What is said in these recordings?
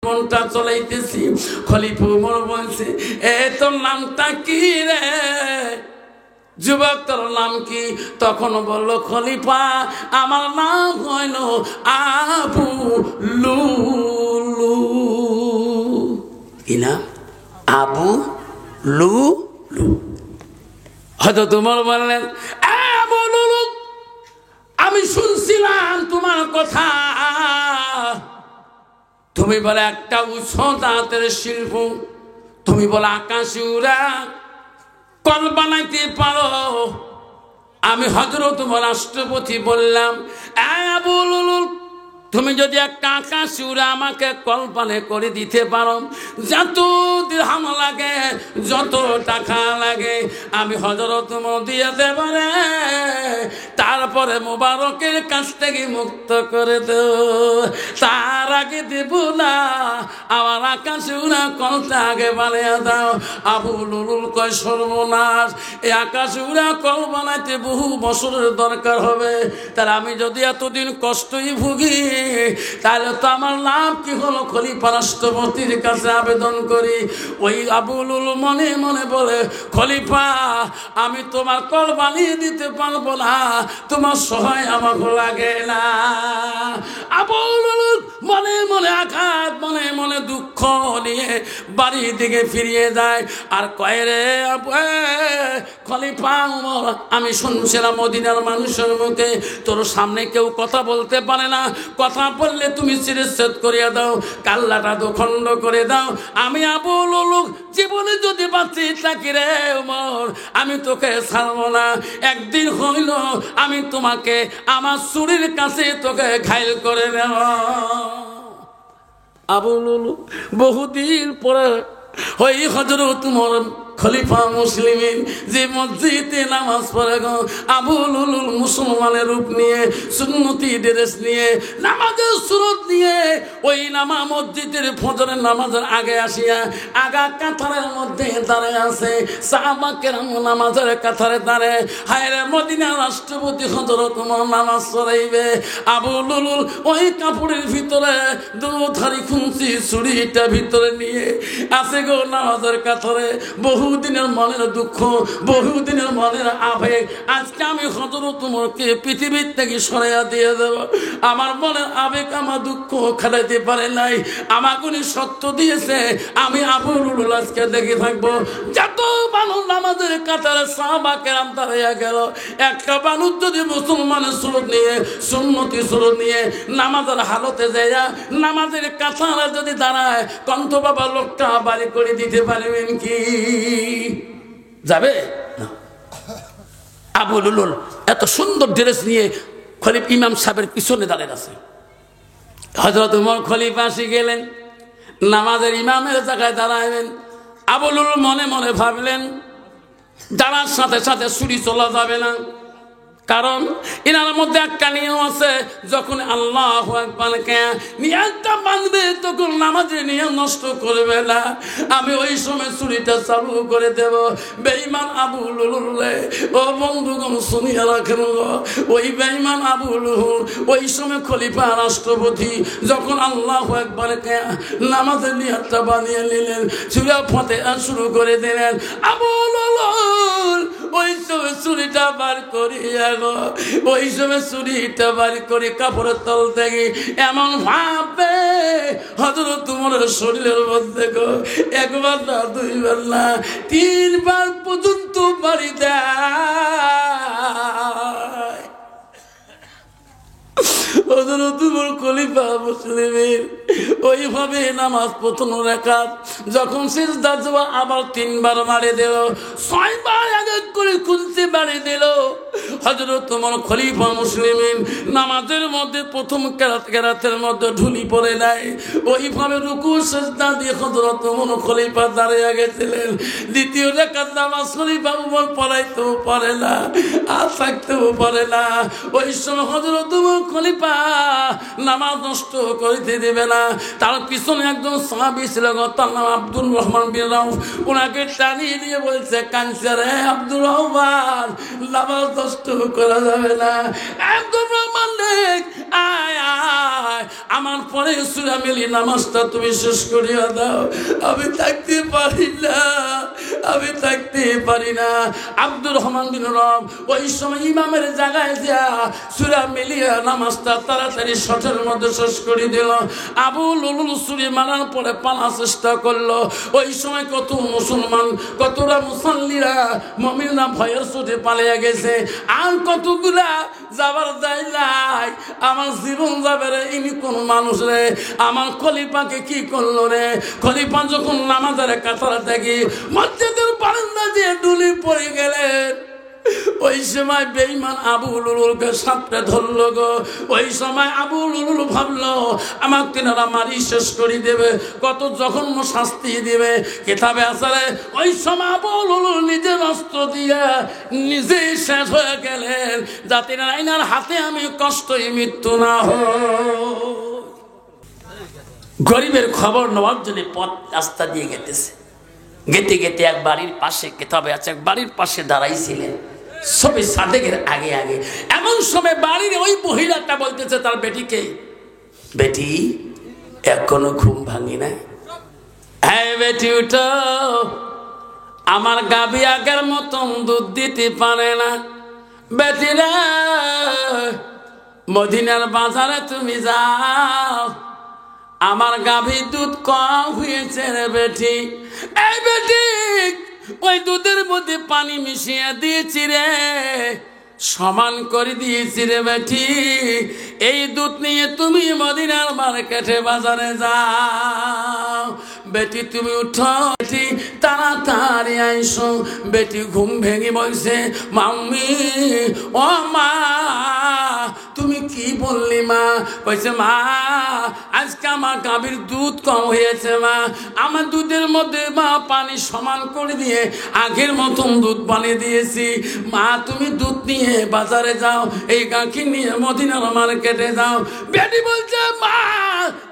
মনটা চলাইতেছি। খলিফা ওমর বলছে, এ তোর নামটা কি রে যুবক, তোর নাম কি? তখন বলল, খলিফা আমার নাম হইল আবু লুলু। কি নাম? আবু লুলু। হযরত ওমর বললেন, আবু লুলু, আমি শুনছিলাম তোমার কথা, তুমি বলে একটা উচ্চ দাঁতের শিল্প, তুমি বলে আকাশে উড়া কল বানাইতে পারো। আমি হযরত ওমর রাষ্ট্রপতি বললাম, আবু লুলু, তুমি যদি একটা আকাশ উড়া আমাকে কল্পনা করে দিতে পারো, যত দিরহাম লাগে, যত টাকা লাগে, আমি হযরত ওমর দিয়ে দেব রে। তারপরে মোবারকের কাছ থেকে মুক্ত করে দেব, তার আগে দেব না। আমার আকাশ উড়া কলটা আগে বানিয়ে দাও। আবু লুলুল কয়, সর্বনাশ, এই আকাশ উড়া কল বানাইতে বহু বছরের দরকার হবে, তাহলে আমি যদি এতদিন কষ্টই ভুগি, তাহলে তো আমার লাভ কি হলো? খলিফা রাষ্ট্রপতির কাছে আবেদন করি। ওই আবু লুলু মনে মনে বলে, খলিফা আমি তোমার কল বানিয়ে দিতে পারবো না, তোমার সহায় আমাকে লাগে না। আবু লুলু মনে মনে আঘাত, মনে মনে দুঃখ নিয়ে বাড়ির দিকে ফিরিয়ে যায়। আর কয়, রে খলিফা ওমর, আমি শুনছিলাম মদিনার মানুষের মুখে তোর সামনে কেউ কথা বলতে পারে না, কথা বললে তুমি শিরচ্ছেদ করিয়া দাও, কাল্লাটা দোখণ্ড করে দাও। আমি আবু লুলু জীবনে যদি বাঁচি থাকি রে ওমর, আমি তোকে ছাড়বো না। একদিন হইল আমি তোমাকে আমার ছুরির কাছে তোকে ঘায়েল করে নেব। আবু লুলু বহুদিন পরে ওই হযরত ওমর খলিফা মুসলিমিন যে মসজিদে নামাজ পড়ে গো, আবু লুলুল মুসলমানের রূপ নিয়ে, সুন্নতি ড্রেস নিয়ে, নামাজের সুরত নিয়ে ওই মসজিদের ফজরের নামাজের আগে আসিয়া আগা কাতারের মধ্যে দাঁড়ায় আছে। সাহাবা কেরাম নামাজের কাতারে দাঁড়ায়, হায় রে মদিনার রাষ্ট্রপতি হযরত ওমর নামাজ পড়াইবে। আবু লুলুল ওই কাপড়ের ভিতরে দুধারি খুঁজি ছুরিটা ভিতরে নিয়ে আছে গো নামাজের কাতারে। বহুদিনের মনের দুঃখ, বহুদিনের মনের আবেগ, আজকে আমি হযরত ওমরকে পৃথিবীর থেকে সরাইয়া দিয়ে দেব। আমার মনের আবেগ, আমার দুঃখ খাটাইতে পারে নাই, আমাকে উনি সত্য দিয়েছে, আমি আবু লুলু আজকে দেখে থাকবো। যত মানুষ নামাজের কাতারে সাহাবা কেরাম দাঁড়াইয়া গেল, একটা মানুষ যদি মুসলমানের সুরত নিয়ে, সুন্নতি সুরত নিয়ে নামাজের হালতে যায়, নামাজের কাতারে যদি দাঁড়ায়, কন্ত বাবা লোকটা বাড়ি করে দিতে পারবেন কি? যাবে না। আবু লুলুল এত সুন্দর ড্রেস নিয়ে খলিফা ইমাম সাহেবের পিছনে দাঁড়িয়ে আছে। হযরত ওমর খলিফা আসি গেলেন, নামাজের ইমামের জায়গায় দাঁড়াইবেন। আবু লুলুল মনে মনে ভাবলেন, দাঁড়ার সাথে সাথে ছুরি চলা যাবে না, কারণ এনার মধ্যে একটা নিয়ম আছে, যখন আল্লাহু আকবারকে নিয়তটা বাঁধবে তখন নামাজের নিয়ম নষ্ট করবে না। আমি ওই সময় ছুরিটা চালু করে দেব। বেঈমান আবু লুলুল রে, ও বন্ধুগণ শুনিয়া রাখেন, ওই বেঈমান আবু লুলুল ওই সময় খলিফা রাষ্ট্রপতি যখন আল্লাহু আকবারকে নামাজের নিয়তটা বানিয়ে নিলেন, সূরা ফাতিহা শুরু করে দিলেন। আবু লুলুল ওই সময় ছুরিটা বার করিয়া, ওই সময় ছুরিটা বার করে কাপড়ের তল থেকে এমন ভাবে হযরত ওমরের শরীরের মধ্যে একবার না, দুইবার না, তিনবার পর্যন্ত বাড়ি দেয়। হযরত ওমর খলিফা মুসলিমের ওইভাবে নামাজ প্রথম রাকাত যখন সিজদা যাওয়া আবার তিনবার বাড়ি দিল, ছয়বার আগে করে খুঁজতে বাড়ি দিল। হযরত ওমর খলিফা মুসলিমিন নামাজের মধ্যে প্রথম কেরাতের মধ্যে ঢুলি পড়ে নাই, ওইভাবে রুকু সিজদা দিয়ে হযরত ওমর খলিফা দাঁড়িয়ে গেছিলেন। দ্বিতীয় রাকাত নামাজ খলিফা ওমর পড়াইতেও পারে না, আর থাকতেও পারে না। ওই সময় হযরত ওমর খলিফা নামাজ নষ্ট করতে দেবে না। তার পিছনে একজন সাহাবী ছিল, তার নাম আব্দুর রহমান বিন আউফ, ওনাকে টানিয়ে দিয়ে বলছে, কাঁদছে, রে আব্দুর রহমান, নামাজ নষ্ট করা যাবে না। আব্দুর রহমান আয় আয়, আমার পরে সূরা মিলি নামাজটা তুমি শেষ করিয়া দাও, আমি থাকতে পারি না, আমি থাকতে পারি না। আব্দুর রহমান বিন রব ওই সময় ইমামের জায়গায় যা সূরা মিলিয়া নামাজটা তাড়াতাড়ি শটের মধ্যে শেষ করে দিল। আবু লুলুল ছুরি মারার পরে পালা চেষ্টা করলো। ওই সময় কত মুসলমান, কতটা মুসল্লিরা মুমিনরা ভয়ের চোটে পালিয়ে গেছে, আর কতগুলা যাবার যাই নাই, আমার জীবন যাবে রে, ইনি কোন মানুষ রে, আমার খলিফাকে কি করলো রে। খলিফা যখন নামাজের কাতার থেকে মসজিদের বারান্দা দিয়ে ডুলি পড়ে গেলেন, ওই সময় বেঈমান আবু লুলুলকে সাপড়ে ধরলো গো। ওই সময় আবু লুলুল ভাবলো আমাকে তিনারা মারি শেষ করে দেবে, কত জঘন্য শাস্তি দিবে। কিতাবে আছে ওই সময় আবু লুলুল নিজের অস্ত্র দিয়ে নিজেই শেষ হয়ে গেলেন, যাতে আইনার হাতে আমি কষ্টই মৃত্যু না হয়। গরিবের খবর নেওয়ার জন্য পথ রাস্তা দিয়ে গেতেছে, গেতে গেতে এক বাড়ির পাশে, কিতাবে আছে এক বাড়ির পাশে দাঁড়াইছিলেন সবে সাদেকের আগে আগে। এমন সময় বাড়ির ওই মহিলাটা বলতেছে তার বেটিকে, বেটি এখনো ঘুম ভাঙি না? হ্যাঁ বেটি উঠো, আমার গাভী আগের মতন দুধ দিতে পারে না। বেটিরা মদিনার বাজারে তুমি যাও, আমার গাভী দুধ কম হয়েছে রে বেটি। এই বেটি ওই দুধের মধ্যে পানি মিশিয়ে দিয়েছি রে, সমান করে দিয়েছি রে বেটি। এই দুধ নিয়ে তুমি মদিনার মার্কেটে বাজারে যাও। বেটি তুমি উঠো, বেটি তাড়াতাড়ি আইসো। বেটি ঘুম ভেঙে বলছে, মাম্মি ও মা তুমি কি বললি মা? বলছে মা আজকে আমার গাভীর দুধ কম হয়েছে মা, আমার দুধের মধ্যে মা পানি সমান করে দিয়ে আগের মতন দুধ বানিয়ে দিয়েছি। মা তুমি দুধ নিয়ে বাজারে যাও, এই গাখি নিয়ে মদিনার মার্কেটে যাও। বেটি বলছে মা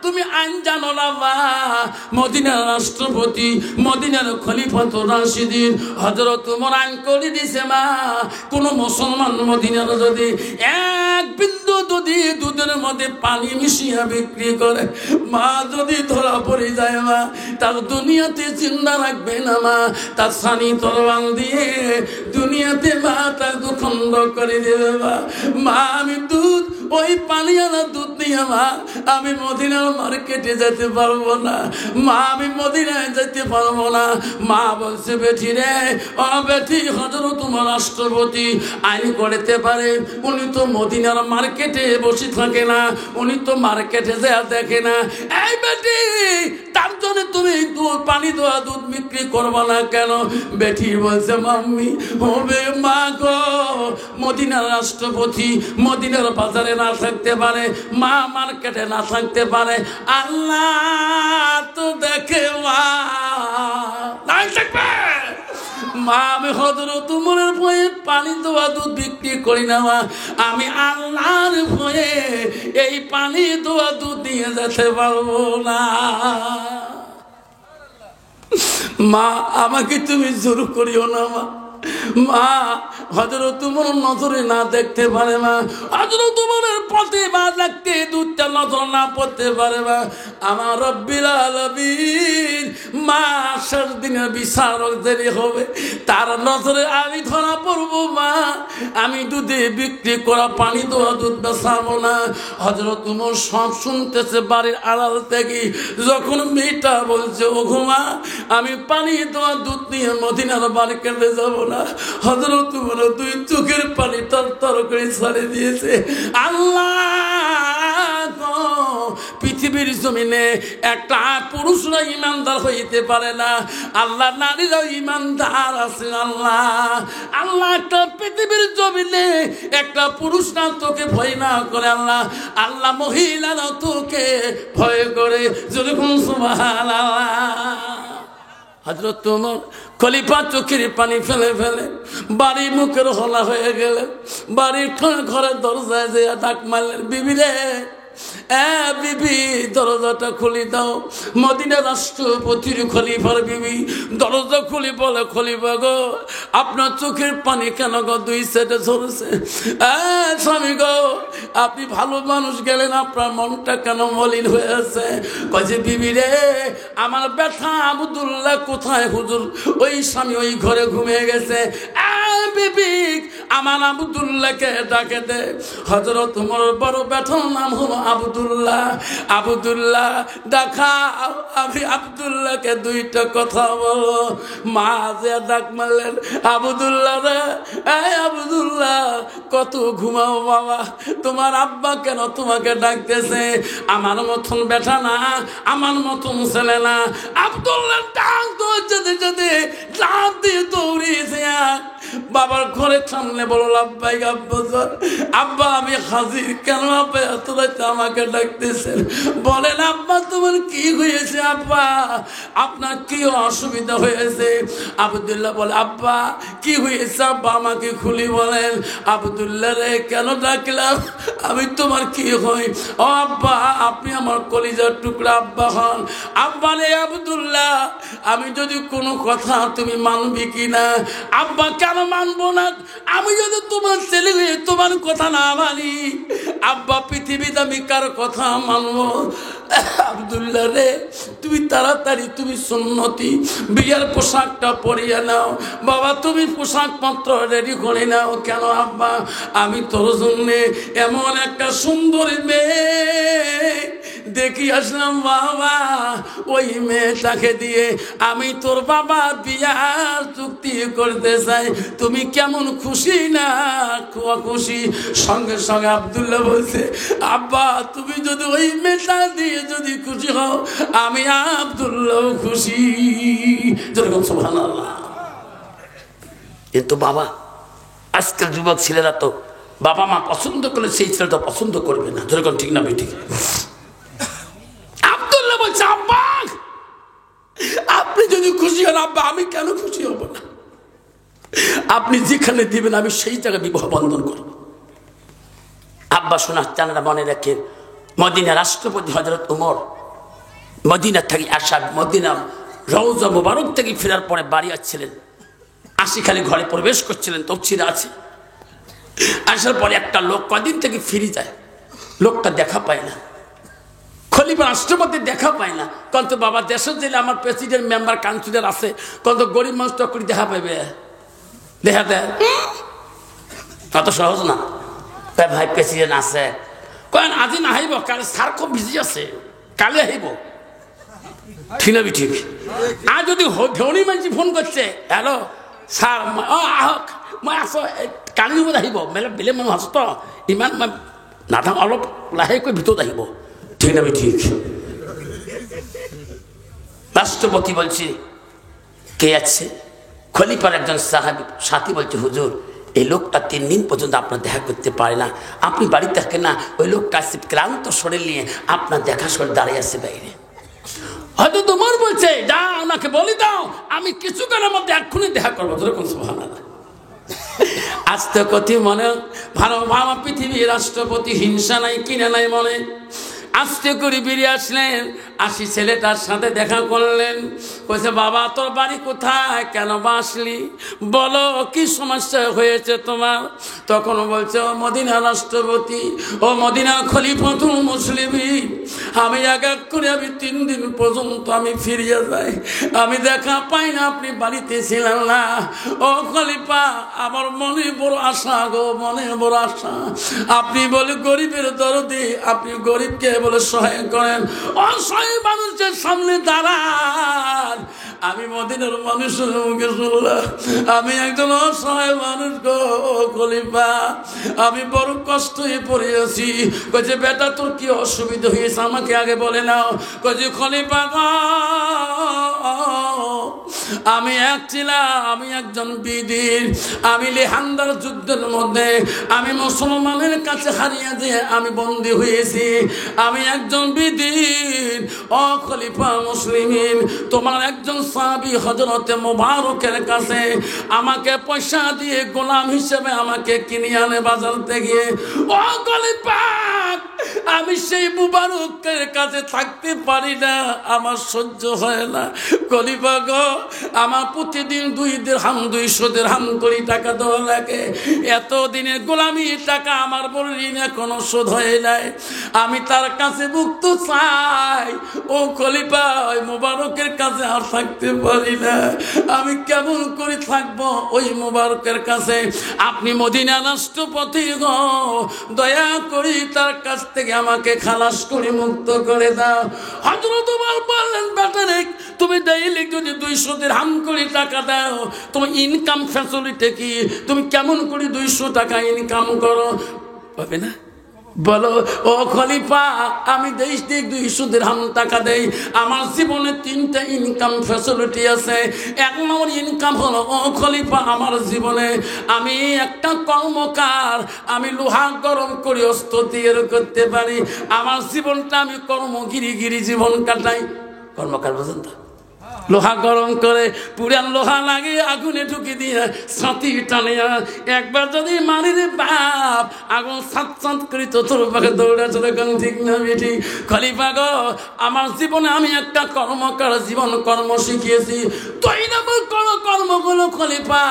তুমি আইন জানো না মা, মদিনার রাষ্ট্রপতি, মদিনার খলিফাতুর রাশিদিন হযরত ওমর আইন করে দিয়েছে মা, কোন মুসলমান মদিনার যদি এক বিন্দু যদি দুধের মধ্যে পানি মিশিয়ে বিক্রি করে, মা যদি ধরা পড়ে যায় মা, তার দুনিয়াতে জিন্দা রাখবে না মা, তার সানি তরবাল দিয়ে দুনিয়াতে মা তার দুখণ্ড করে দেবে মা। মা আমি দুধ ওই পানিওয়ালা দুধ নিয়ে মা আমি মদিনার মার্কেটে যেতে পারবো না মা, আমি মদিনায় যেতে পারবো না। মা বলছে বেটি রে, ও বেটি হযরত তোমার রাষ্ট্রপতি আইন করতে পারে, উনি তো মদিনার মার্কেটে বসে থাকে না, উনি তো মার্কেটে যা দেখে না। এই বেটি তার জন্য তুমি পানি দেওয়া দুধ বিক্রি করবো না কেন? বেটি বলছে মাম্মি হবে মা গো, মদিনার রাষ্ট্রপতি মদিনার বাজারে না থাকতে পারে, মা মার্কেটে না থাকতে পারে, আল্লাহ তো দেখে মা নাই থাকবে মা। আমি হযরত ওমরের ভয়ে পানি দেওয়া দুধ বিক্রি করি না মা, আমি আল্লাহর ভয়ে এই পানি দেওয়া দুধ নিয়ে যেতে পারবো না। মা আমাকে তুমি জোর করিও না মা, মা হযরত ওমর নজরে না দেখতে পারে মা, হযরত ওমরের পথে বা দেখতে দুধটা নজর না পড়তে পারে মা। আমার রব্বিল আলামিন মা আসার দিনে বিচারক দেরি হবে, তার নজরে আমি ধরা পড়বো মা, আমি দুধে বিক্রি করা পানি দেওয়া দুধ বেচাবো না। হযরত ওমর সব শুনতেছে বাড়ির আড়াল থেকে, যখন মেয়েটা বলছে ও ঘুমা আমি পানি দেওয়া দুধ নিয়ে মদিনার মার্কেটে যাবো না, হযরত ওমর দুই চোখের পানি তরতর করে ছাড়ে দিয়েছে। আল্লাহ পৃথিবীর জমিনে একটা পুরুষরা ইমানদার হইতে পারে না, আল্লাহ নারীরাও ইমানদার আছে। আল্লাহ আল্লাহ একটা পৃথিবীর জমিনে একটা পুরুষ না তোকে ভয় না করে, আল্লাহ আল্লাহ মহিলারাও তোকে ভয় করে। যেরকম সুবহানাল্লাহ। হযরত ওমর খলিফা চোখের পানি ফেলে ফেলে বাড়ি মুখের হলা হয়ে গেলেন, বাড়ির ঘরের দরজায় যে ডাক মারলেন, বিবি রে বিবি দরজাটা খুলে দাও। মদিনা রাষ্ট্রপতির খলিফার বিবি দরজা খুলে বলে, খলিফা গো আপনার চোখের পানি কেন গো দুই সাইডে ঝরছে? স্বামী গো আপনি ভালো মানুষ গেলেন, আপনার মনটা কেন মলিন হয়ে আছে? কয়ে বিবি রে আমার ব্যথা আব্দুল্লাহ কোথায় হুজুর? ওই স্বামী ওই ঘরে ঘুমিয়ে গেছে। বিবি আমার আব্দুল্লাহকে ডাকে দে। হযরত ওমর বড় ব্যথার নাম হলো আব্দুল্লাহ। আব্দুল্লাহ দেখা, আমি আব্দুল্লাহকে দুইটা কথা বলো। মা যে ডাক মারলেন, আব্দুল্লাহ রে আব্দুল্লাহ কত ঘুমাও বাবা, তোমার আব্বা কেন তোমাকে ডাকতেছে? আমার মতন ব্যথা না, আমার মতন ছেলে না। আব্দুল্লাহ ডাক তো যেতে যেতে ডাক দিয়ে দৌড়িয়েছে বাবার ঘরের সামনে বলো, আব্বাই আব্বা আমি হাজির। কেন আব্বা এত রাতে আমাকে ডাকতেছেন? বলেন আব্বা তোমার কি হয়েছে? আব্বা আপনার কি অসুবিধা হয়েছে? আব্দুল্লাহ বলে, আব্বা কি হয়েছে আব্বা আমাকে খুলি বলেন। আব্দুল্লাহ রে কেন ডাকলাম? আমি তোমার কি হই? ও আব্বা আপনি আমার কলিজার টুকরা আব্বা হন। আব্বা রে আব্দুল্লাহ আমি যদি কোনো কথা তুমি মানবি কিনা? আব্বা কেন মানবো না? আমি যদি তোমার ছেলে হয়ে তোমার কথা না মানি, আব্বা পৃথিবীতে আমি কার কথা মানবো? আব্দুল্লাহ রে তুমি তাড়াতাড়ি তুমি সুন্নতি বিয়ের পোশাকটা পরিয়ে নাও। বাবা তুমি পোশাক পত্র রেডি করে নাও। কেন আব্বা? আমি তোর জন্য এমন একটা সুন্দরী মেয়ে দেখি আসলাম বাবা, ওই মেয়েটাকে দিয়ে আমি তোর বাবা বিয়ার চুক্তি করতে চাই। তুমি কেমন খুশি না খুশি? সঙ্গে সঙ্গে আব্দুল্লাহ বলছে, আব্বা তুমি যদি ওই মেয়েটা দিয়ে যদি খুশি হও, আমি আব্দুল্লাহ খুশি। যেরকম সুবহানাল্লাহ। কিন্তু বাবা আজকাল যুবক ছেলেরা তো বাবা মা পছন্দ করলে সেই ছেলেটা পছন্দ করবে না। যেরকম ঠিক না ঠিক? আব্দুল্লাহ বলছে, আব্বা আপনি যদি খুশি হন আব্বা আমি কেন খুশি হব না? আপনি যেখানে দিবেন আমি সেই জায়গায় বিবাহ বন্ধন করব। আব্বা শোনা চানারা মনে রাখেন, মদিনা রাষ্ট্রপতি হযরত ওমর মদিনা থেকে আসা, মদিনা রওজা মুবারক থেকে ফেরার পরে বাড়ি আসছিলেন, আশিখালি ঘরে প্রবেশ করছিলেন, তফসিরে আছে। আসার পরে একটা লোক কদিন থেকে ফিরে যায়, লোকটা দেখা পায় না, খলিফা রাষ্ট্রপতি দেখা পায় না। কত বাবা দেশের জেলে আমার প্রেসিডেন্ট মেম্বার কাউন্সিলর আছে, কত গরিব মানুষ তখন দেখা পাইবে? দেখা দেয় কত সহজ না। ভাই প্রেসিডেন্ট আছে, কেন আজি না আহিব, কালে স্যার খুব বিজি আছে, কালে আহিব। ঠিক না ঠিক? আর যদি ধনী মানুষ ফোন করছে, হ্যালো স্যার আহক মই আছো কালি সময়ত আহিব, বেলেগ বেলেগ মানুহ আছো তো ইমান নাথাক, অলপ লাহেকৈ ভিতৰত আহিব। ঠিক না ঠিক? রাষ্ট্রপতি বলছে কে আছে? খলিফার একজন সাথী বলছে, হুজুর এই লোকটা 3 দিন পর্যন্ত আপনার দেখা করতে পারে না, আপনি বাড়িতে থাকেন না, ওই লোকটা আসছে ক্লান্ত শরীর নিয়ে আপনার দেখা শরীর দাঁড়িয়ে আছে বাইরে। হয়তো তোমার বলছে যা ওনাকে বলি দাও, আমি কিছুক্ষণের মধ্যে এক্ষুনি দেখা করবো। যেরকম সুবহানাল্লাহ। আজ তো কতি মনে ভালো ভাবা পৃথিবীর রাষ্ট্রপতি হিংসা নাই কিনে নাই মনে। আস্তে করে বেরিয়ে আসলেন, আসি ছেলেটার সাথে দেখা করলেন। বলছে বাবা তোর বাড়ি কোথায়, কেন আসলি, বলো কি সমস্যা হয়েছে তোমার? তখন বলছে ও মদিনা রাষ্ট্রপতি, ও মদিনা খলিফাতুল মুসলিমিন, আমি এক এক করে আমি 3 দিন পর্যন্ত আমি ফিরিয়ে যাই, আমি দেখা পাই না, আপনি বাড়িতে ছিলেন না। ও খলিফা আমার মনে বড় আশা গো, মনে বড় আশা, আপনি বলে গরিবের দরদি, আপনি গরিবকে বলে সহায় করেন, অসহায় মানুষের সামনে দাঁড়ান। আমি মদিনার মানুষের মুখে শুনলাম আমি একজন অসহায় মানুষ গো খলিফা, আমি বড় কষ্ট হয়ে পড়ে আছি। কইছে বেটা তোর কি অসুবিধা হয়েছে আমাকে আগে বলে নাও। কইছে খলিফা গো আমি আমি একজন বীর, আমি লেহান্দার যুদ্ধের মধ্যে আমি মুসলমানের কাছে হারিয়ে দিয়ে আমি বন্দী হয়েছি। আমি একজন বীর। ও খলিফা মুসলিমিন, তোমার একজন সাহাবী হযরতে মুবারকের কাছে আমাকে পয়সা দিয়ে গোলাম হিসেবে আমাকে কিনে আনে বাজার থেকে। ও খলিফা, আমি সেই মুবারকের কাছে থাকতে পারি না, আমার সহ্য হয় না। খলিফা গো, আমার প্রতিদিন 2 দিরহাম 200 দিরহাম করে টাকা দেওয়া লাগে। এত দিনের গোলামি টাকা আমার বড় ঋণ এখনো শোধ হয় নাই। আমি তার কাছে মুক্ত চাই। ও খলিফা, ওই মুবারকের কাছে আর থাকতে পারি না। আমি কেমন করে থাকবো ওই মুবারকের কাছে? আপনি মদিনা রাষ্ট্রপতি গো, দয়া করে তার কাছ থেকে আমাকে খালাস করে মুক্ত করে দাও। হযরত ওমর বললেন, বেটারে, তুমি ডেইলি যদি 200 দিরহাম করে টাকা দাও, তোমার ইনকাম ফ্যাসিলিটি কি? তুমি কেমন করে 200 টাকা ইনকাম করো? পাবে না? বলো। ও খলিফা, আমি দেশ 200 দিরহাম টাকা দেই। আমার জীবনে 3টা ইনকাম ফ্যাসিলিটি আছে। 1 নম্বর ইনকাম হলো, ও খলিফা, আমার জীবনে আমি একটা কর্মকার, আমি লোহা গরম করে অস্ত্র তৈরি করতে পারি। আমার জীবনটা আমি কর্মগিরি জীবন কাটাই। কর্মকার বুঝেন তো? লোহা গরম করে পুরান লোহা লাগিয়ে আগুনে ঢুকি দিয়ে ছাতি টানিয়া একবার যদি মারি রে বাপ, আগুন সাত সাত করি তো তোর পাখে দৌড়া চলে কোন ঠিক না বেটি। খলিফা গো, আমার জীবনে আমি একটা কর্মকার জীবন কর্ম শিখিয়েছি। তুই না কর্মগুলো খলিফা,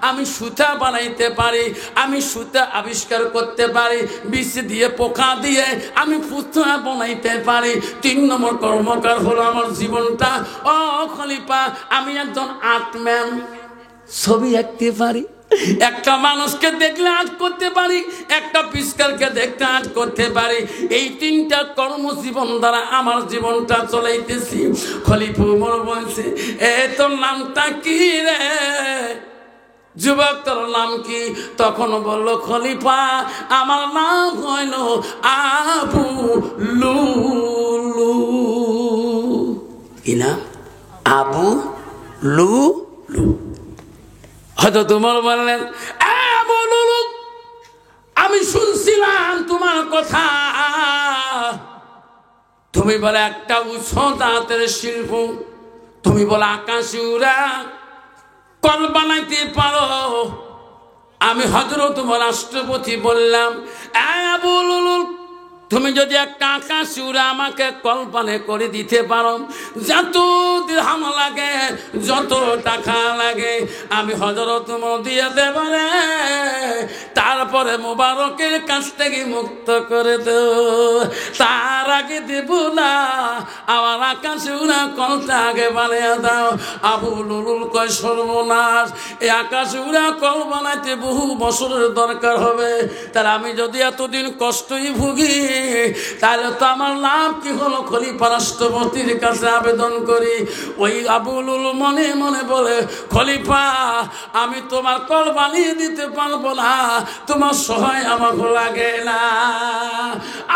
আমি সুতা বানাইতে পারি, আমি সুতা আবিষ্কার করতে পারি, বিষ দিয়ে পোকা দিয়ে আমি পুতুলা বানাইতে পারি। 3 নম্বর কর্মকার হলো আমার জীবনটা। ও খলিফা, আমি একজন আর্টম্যান, ছবি আঁকতে পারি, একটা মানুষকে দেখলে আর্ট করতে পারি, একটা পিস্কারকে দেখতে আর্ট করতে পারি। এই 3টা কর্মজীবন দ্বারা আমার জীবনটা চলাইতেছি। খলিফা ওমর বলছে, এ তোর নামটা কি রে যুবক, তোর নাম কি? তখন বলল, খলিফা, আমার নাম হইল আবু লুলু। কি নাম? আবু লুলু। হয়তো তোমার বললেন, আবু লুলু, আমি শুনছিলাম তোমার কথা, তুমি বলে একটা উচ্চ দাঁতের শিল্প, তুমি বলে আকাশে উড়া কল বানাইতে পারো। আমি হযরত ওমর রাষ্ট্রপতি বললাম, আবু লুলু, তুমি যদি একটা আকাশ উড়ে আমাকে কল্পনা করে দিতে পারো, যত দিরহাম লাগে, যত টাকা লাগে, আমি হযরত ওমর দিয়ে দেব রে। তারপরে মুবারকের কাছ থেকে মুক্ত করে দেব, তার আগে দেব না। আমার আকাশ উড়া কলটা আগে বানিয়ে দাও। আবু লুলুল কয়, সর্বনাশ, এই আকাশ উড়া কল বানাইতে বহু বছরের দরকার হবে। তাহলে আমি যদি এতদিন কষ্টই ভুগি, তাহলে তো আমার লাভ কি হলো? খলিফা রাষ্ট্রপতির কাছে আবেদন করি। ওই আবু লুলু মনে মনে বলে, খলিফা, আমি তোমার কল বানিয়ে দিতে পারবো না, তোমার সহায় আমাকে লাগে না।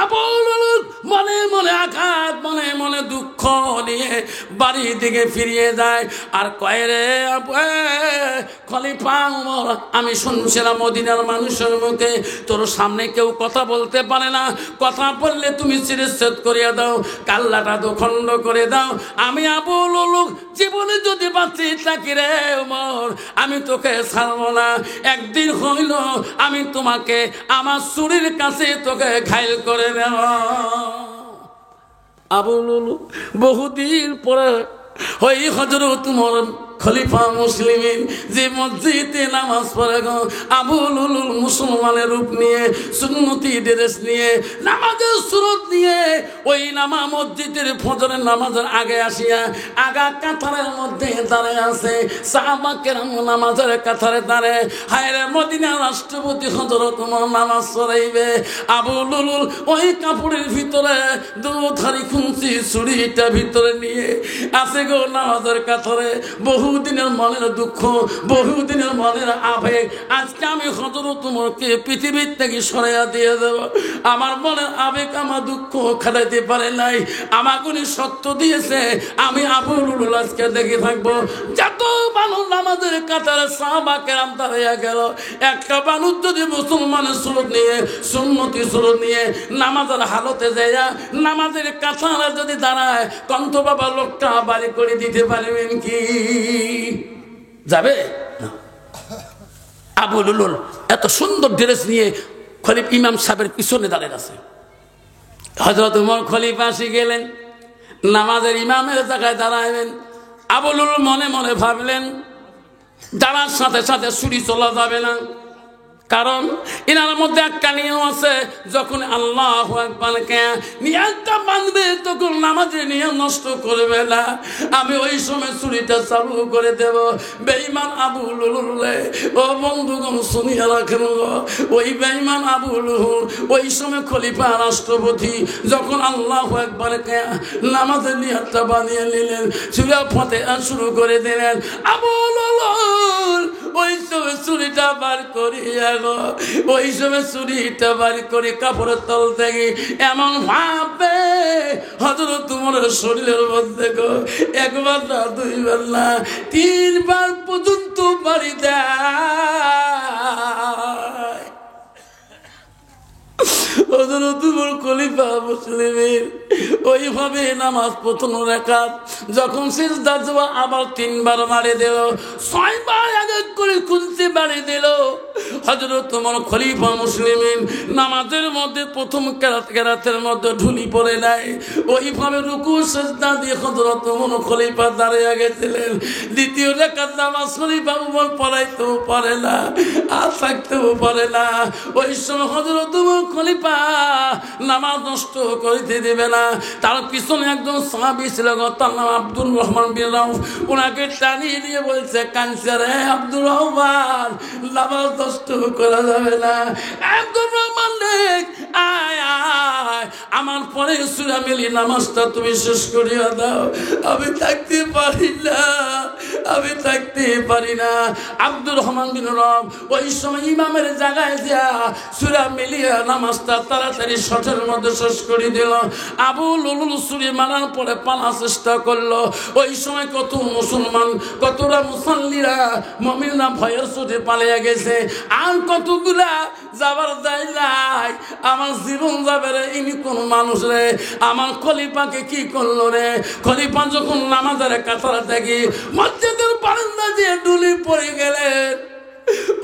আবু লুলু মনে মনে আঘাত, মনে মনে দুঃখ নিয়ে বাড়ির দিকে ফিরিয়ে যায়। আর কয়, রে খলিফা ওমর, আমি শুনছিলাম মদিনার মানুষের মুখে তোর সামনে কেউ কথা বলতে পারে না, কথা বললে তুমি শিরচ্ছেদ করিয়া দাও, কাল্লাটা দোখণ্ড করে দাও। আমি আবু লুলু জীবনে যদি বাঁচি থাকি রে ওমর, আমি তোকে ছাড়বো না। একদিন হইল আমি তোমাকে আমার চুরির কাছে তোকে ঘাইল করে নেব। আবু লুলু বহুদিন পরে ওই হযরত ওমর খলিফা মুসলিমিন যে মসজিদে নামাজ পড়ে গো, আবু লুলুল মুসলমানের রূপ নিয়ে, সুন্নতি ড্রেস নিয়ে, নামাজের সুরত নিয়ে ওই মসজিদের ফজরের নামাজের আগে আসিয়া আগা কাতারের মধ্যে দাঁড়ায় আছে। সাহাবা কেরাম নামাজের কাতারে দাঁড়ায়, হায় রে মদিনা রাষ্ট্রপতি হযরত ওমর নামাজ পড়াইবে। আবু লুলুল ওই কাপড়ের ভিতরে দুধারি খুঁজি ছুরিটা ভিতরে নিয়ে আছে গো নামাজের কাতারে। বহুদিনের মনের দুঃখ, বহুদিনের মনের আবেগ, আজকে আমি হযরত ওমরকে পৃথিবীর থেকে সরাইয়া দিয়ে দেব। আমার মনের আবেগ, আমার দুঃখ খাটাইতে পারে নাই, আমাকে উনি সত্য দিয়েছে। আমি আবু লুলু আজকে দেখে থাকবো, যত মানুষ নামাজের কাতারে সাহাবা কেরাম দাঁড়িয়ে গেল। একটা মানুষ যদি মুসলমানের সুরত নিয়ে সুন্নতি সুরত নিয়ে নামাজের হালতে যায় নামাজের কাতারে যদি দাঁড়ায় কন্ত বাবা লোকটা বাড়ি করে দিতে পারবেন কি? যাবে না। আবু লুলুল এত সুন্দর ড্রেস নিয়ে খলিফা ইমাম সাহেবের পিছনে দাঁড়িয়ে আছে। হযরত ওমর খলিফা আসি গেলেন, নামাজের ইমামের জায়গায় দাঁড়াইবেন। আবু লুলুল মনে মনে ভাবলেন দাঁড়ার সাথে সাথে ছুরি চলা যাবে না, কারণ এনার মধ্যে একটা নিয়ম আছে, যখন আল্লাহু আকবারকে নিয়তটা বাঁধবে তখন নামাজের নিয়ম নষ্ট করবে না। আমি ওই সময় ছুরিটা চালু করে দেব। বেঈমান আবু লুলুল রে, ও বন্ধুগণ শুনিয়া রাখেন, ওই বেঈমান আবু লুলুল ওই সময় খলিফা রাষ্ট্রপতি যখন আল্লাহু আকবারকে নামাজের নিয়তটা বানিয়ে নিলেন, সূরা ফাতিহা শুরু করে দিলেন। আবু লুলুল ওই সময় ছুরিটা বার করিয়া ওই সময় ছুরিটা বার করে কাপড়ের তল থেকে এমন ভাবে হযরত ওমরের শরীরের মধ্যে একবার না দুইবার না তিনবার পর্যন্ত বাড়ি দেয়। হযরত ওমর খলিফা মুসলিমের ওইভাবে নামাজ প্রথম রাকাত যখন সিজদা যাওয়া আবার তিনবার বাড়ি দিল, ছয়বার আগে করে কুনতে বাড়ি দিল। হযরত ওমর খলিফা মুসলিমিন নামাজের মধ্যে প্রথম কেরাতের মধ্যে ঢুলি পড়ে নাই, ওইভাবে রুকু সিজদা দিয়ে হযরত ওমর খলিফা দাঁড়িয়ে গেছিলেন। দ্বিতীয় রাকাত নামাজ খলিফা ওমর পড়াইতেও পারে না, আর থাকতেও পারে না। ওই সময় হযরত ওমর খলিফা নামাজ নষ্ট করতে দেবে না। তার পিছনে একজন সাহাবী ছিল, তার নাম আব্দুর রহমান বিন আউফ। ওনাকে টানিয়ে দিয়ে বলছে, কানছে রে আব্দুর রহমান, নামাজ নষ্ট করা যাবে না। আব্দুর রহমান আয় আয়, আমার পরে সূরা মিলি নামাজটা তুমি শেষ করিয়া দাও, আমি থাকতে পারি না, আমি থাকতে পারি না। আব্দুর রহমান বিন রব ওই সময় ইমামের জায়গায় যা সূরা মিলিয়া নামাজটা তাড়াতাড়ি শটের মধ্যে শেষ করে দিল। আবু লুলুল ছুরি মারার পরে পালার চেষ্টা করলো। ওই সময় কত মুসলমান, কতটা মুসাল্লিরা মুমিনরা ভয়ের চোটে পালিয়ে গেছে, আর কতগুলা যাবার যায় নাই। আমার জীবন যাবে রে, ইনি কোন মানুষ রে, আমার খলিফাকে কি করলো রে? খলিফা যখন নামাজের কাতারে থেকে মসজিদের বারান্দা দিয়ে ডুলি পড়ে গেলেন,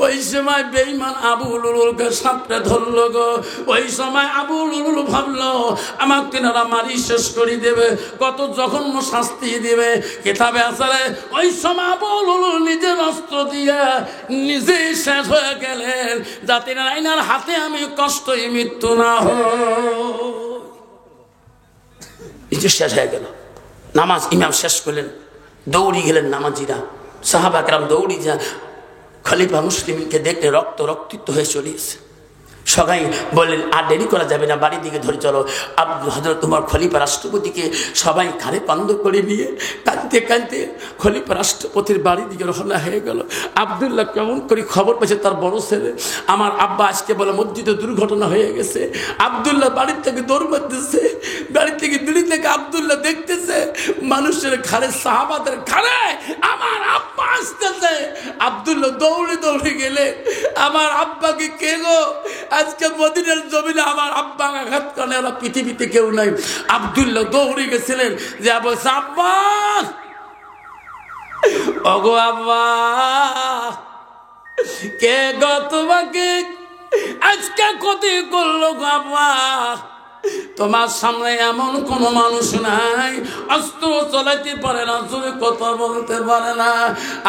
ওই সময় বেঈমান আবু লুলুলকে সাপড়ে ধরলো গো। ওই সময় আবু লুলুল ভাবলো আমাকে তিনারা মারি শেষ করে দেবে, কত জঘন্য শাস্তি দিবে। কিতাবে আছে ওই সময় আবু লুলুল নিজের অস্ত্র দিয়ে নিজেই শেষ হয়ে গেলেন, যাতে আইনার হাতে আমি কষ্টই মৃত্যু না হয়। নিজে শেষ হয়ে গেল। নামাজ ইমাম শেষ করলেন, দৌড়ি গেলেন নামাজিরা, সাহাবা কেরাম দৌড়ি যা খলিফা মুসলিমকে দেখলে রক্তিত্ব হয়ে চলিয়েছে। সবাই বললেন আর দেরি করা যাবে না, বাড়ির দিকে ধরে চলো। হযরত ওমর খলিফা রাষ্ট্রপতিকে সবাই ঘাড়ে পান্দ করে নিয়ে কাঁদতে কাঁদতে খলিফা রাষ্ট্রপতির বাড়ির দিকে রওনা হয়ে গেল। আব্দুল্লাহ কেমন করে খবর পেয়েছে তার বড় ছেলে, আমার আব্বা আজকে বলে মসজিদে দুর্ঘটনা হয়ে গেছে। আব্দুল্লাহ বাড়ির থেকে দৌড় মারতেছে, বাড়ি থেকে বিড়ি থেকে আব্দুল্লাহ দেখতেছে মানুষের ঘাড়ে, সাহাবাদের ঘাড়ে আমার আব্বা আসতেছে। আব্দুল্লাহ দৌড়ে দৌড়ে গেলে, আমার আব্বাকে কে গো? আজকে মদিনার জমিনে আমার আব্বা আঘাত করে, ওরা পৃথিবীতে কেউ নাই। আব্দুল্লাহ দৌড়ে গেছিলেন, যে বলছে আব্বা, ওগো আব্বা, কে গো তোমাকে আজকে ক্ষতি করলো গো আব্বা? তোমার সামনে এমন কোন মানুষ নাই, অস্ত্র চালাইতে পারে না, জোরে কথা বলতে পারে না।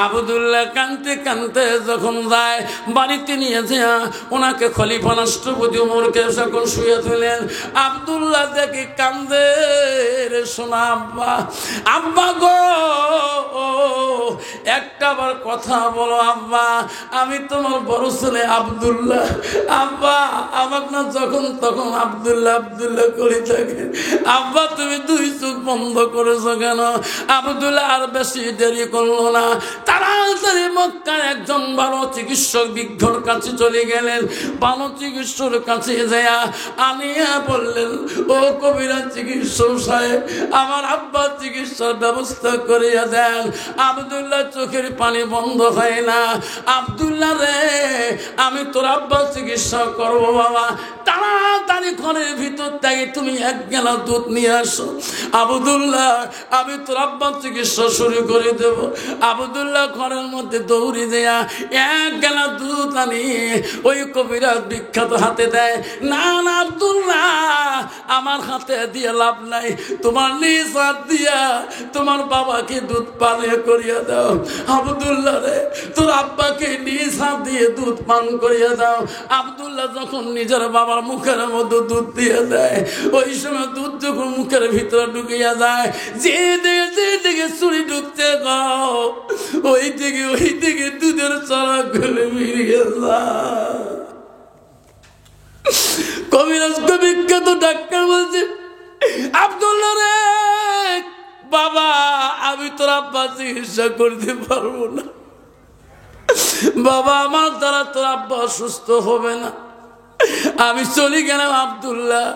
আব্দুল্লাহ কানতে কানতে যখন যায় বাড়িতে নিয়ে যা ওনাকে খলিফা রাষ্ট্রপতি ওমরকে যখন শুয়ে দিলেন, আব্দুল্লাহ দেখে কান্দে রে সোনা আব্বা, আব্বা গো একটাবার কথা বলো আব্বা, আমি তোমার বড় ছেলে আব্দুল্লাহ। আব্বা আমার না যখন তখন আব্দুল্লাহ আব্দুল্লাহ করে থাকে। আব্বা তুমি দুই চোখ বন্ধ করেছো কেন? আব্দুল্লাহ আর বেশি দেরি করলো না, তাড়াতাড়ি মক্কার একজন ভালো চিকিৎসক বিজ্ঞর কাছে চলে গেলেন। ভালো চিকিৎসকের কাছে যায়া আনিয়া বললেন, ও কবিরাজ চিকিৎসক সাহেব, আমার আব্বা চিকিৎসার ব্যবস্থা করিয়া দেন। আব্দুল্লাহ চোখের পানি বন্ধ হয় না। আব্দুল্লাহ রে, আমি তোর আব্বা চিকিৎসা করবো বাবা, তাড়াতাড়ি ঘরের ভিতর থেকে তুমি 1 গেলা দুধ নিয়ে আসো। আব্দুল্লাহ, আমি তোর আব্বা চিকিৎসা শুরু করে দেব। আব্দুল্লাহ ঘরের মধ্যে দৌড়ে দেয়া 1 গেলা দুধ আনি ওই কবিরাজ বিখ্যাত হাতে দেয়। না না আব্দুল্লাহ, আমার হাতে দিয়ে লাভ নাই, তোমার নিজ হাত দিয়া তোমার বাবাকে দুধ পান করিয়া দাও। আব্দুল্লাহ রে, তোর আব্বাকে নিজ হাত দিয়ে দুধ পান করিয়া দাও। আব্দুল্লাহ যখন নিজের বাবার মুখের মধ্যে দুধ দিয়ে দেয়, ওই সময় দুধ যখন মুখের ভিতরে ঢুকিয়া যায়, যে দিকে চুরি ঢুকতে গাও, ওই দিকে দুধের চড়া করে বেরিয়ে যায়। কবিরাজ বিখ্যাত ডাক্তার বলছে, আব্দুল্লাহ রে বাবা, আমি তোর আব্বা চিকিৎসা করতে পারবো না বাবা, আমার দ্বারা তোর আব্বা অসুস্থ হবে না, আমি চলে গেলাম। আব্দুল্লাহ,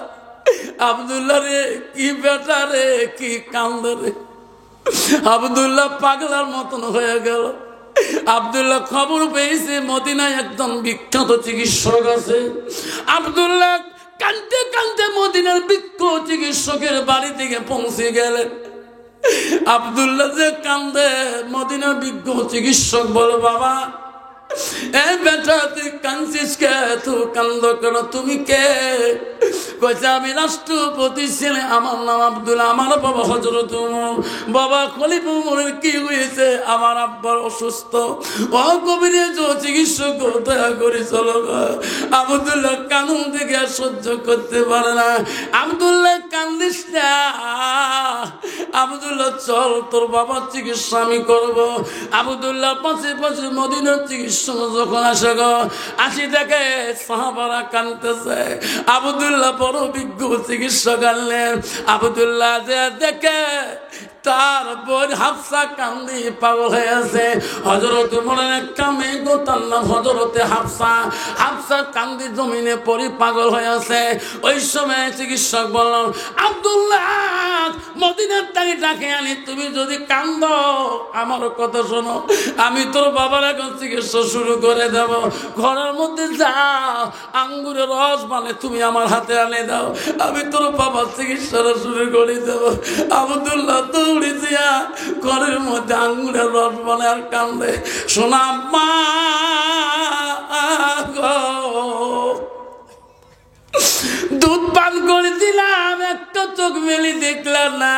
আব্দুল্লাহ রে, কি বেটা রে, কি কান্দ রে। আব্দুল্লাহ পাগলার মতন হয়ে গেল। আব্দুল্লাহ খবর পেয়েছে মদিনায় একজন বিখ্যাত চিকিৎসক আছে। আব্দুল্লাহ কাঁদতে কাঁদতে মদিনার বিখ্যাত চিকিৎসকের বাড়ি থেকে পৌঁছে গেলেন। আব্দুল্লাহ যে কান্দে, মদিনার বিখ্যাত চিকিৎসক বলে, বাবা এ বেটা তুই কাঁদছিস কে, তুই কান্দ কেন, তুমি কে? কইছে আমি রাষ্ট্রপতি ছেলে, আমার নাম আব্দুল্লাহ, আমার বাবা হযরত ওমর। বাবা খলিফা ওমরের কি হয়েছে? আমার আব্বার অসুস্থ। ও কবিরাজ চিকিৎসক, দয়া করে চলো। আব্দুল্লাহ কানুন থেকে সহ্য করতে পারে না। আব্দুল্লাহ কান্দিস না, আব্দুল্লাহ চল, তোর বাবার চিকিৎসা আমি করবো। আব্দুল্লাহ পাশে পাশে মদিনার চিকিৎসা যখন আসে গো, আসি দেখে সাহাবারা কাঁদতেছে। আব্দুল্লাহ বড় বিজ্ঞ চিকিৎসক আনলেন। আব্দুল্লাহ যে দেখে তার বোন হাফসা কান্দি পাগল হয়ে আছে। হযরত ওমরের একটা মেয়ে গো, তার নাম হযরতে হাফসা। হাফসা কান্দি জমিনে পড়ে পাগল হয়ে আছে। ওই সময় চিকিৎসক বলল, আব্দুল্লাহ মদিনার থেকে ডাকে আনি, তুমি যদি কান্দ আমার কথা শোনো, আমি তোর বাবার এখন চিকিৎসা শুরু করে দেব। ঘরের মধ্যে যাও, আঙ্গুরের রস মানে তুমি আমার হাতে আনে দাও, আমি তোর বাবার চিকিৎসাটা শুরু করে দেব। আব্দুল্লাহ দৌড়ে দিয়া ঘরের মধ্যে আঙ্গুরের রস মানে আর কান্দে। শোনা মা গো, দুধ পান করে দিলাম, একটা চোখ মেলি দেখলাম না,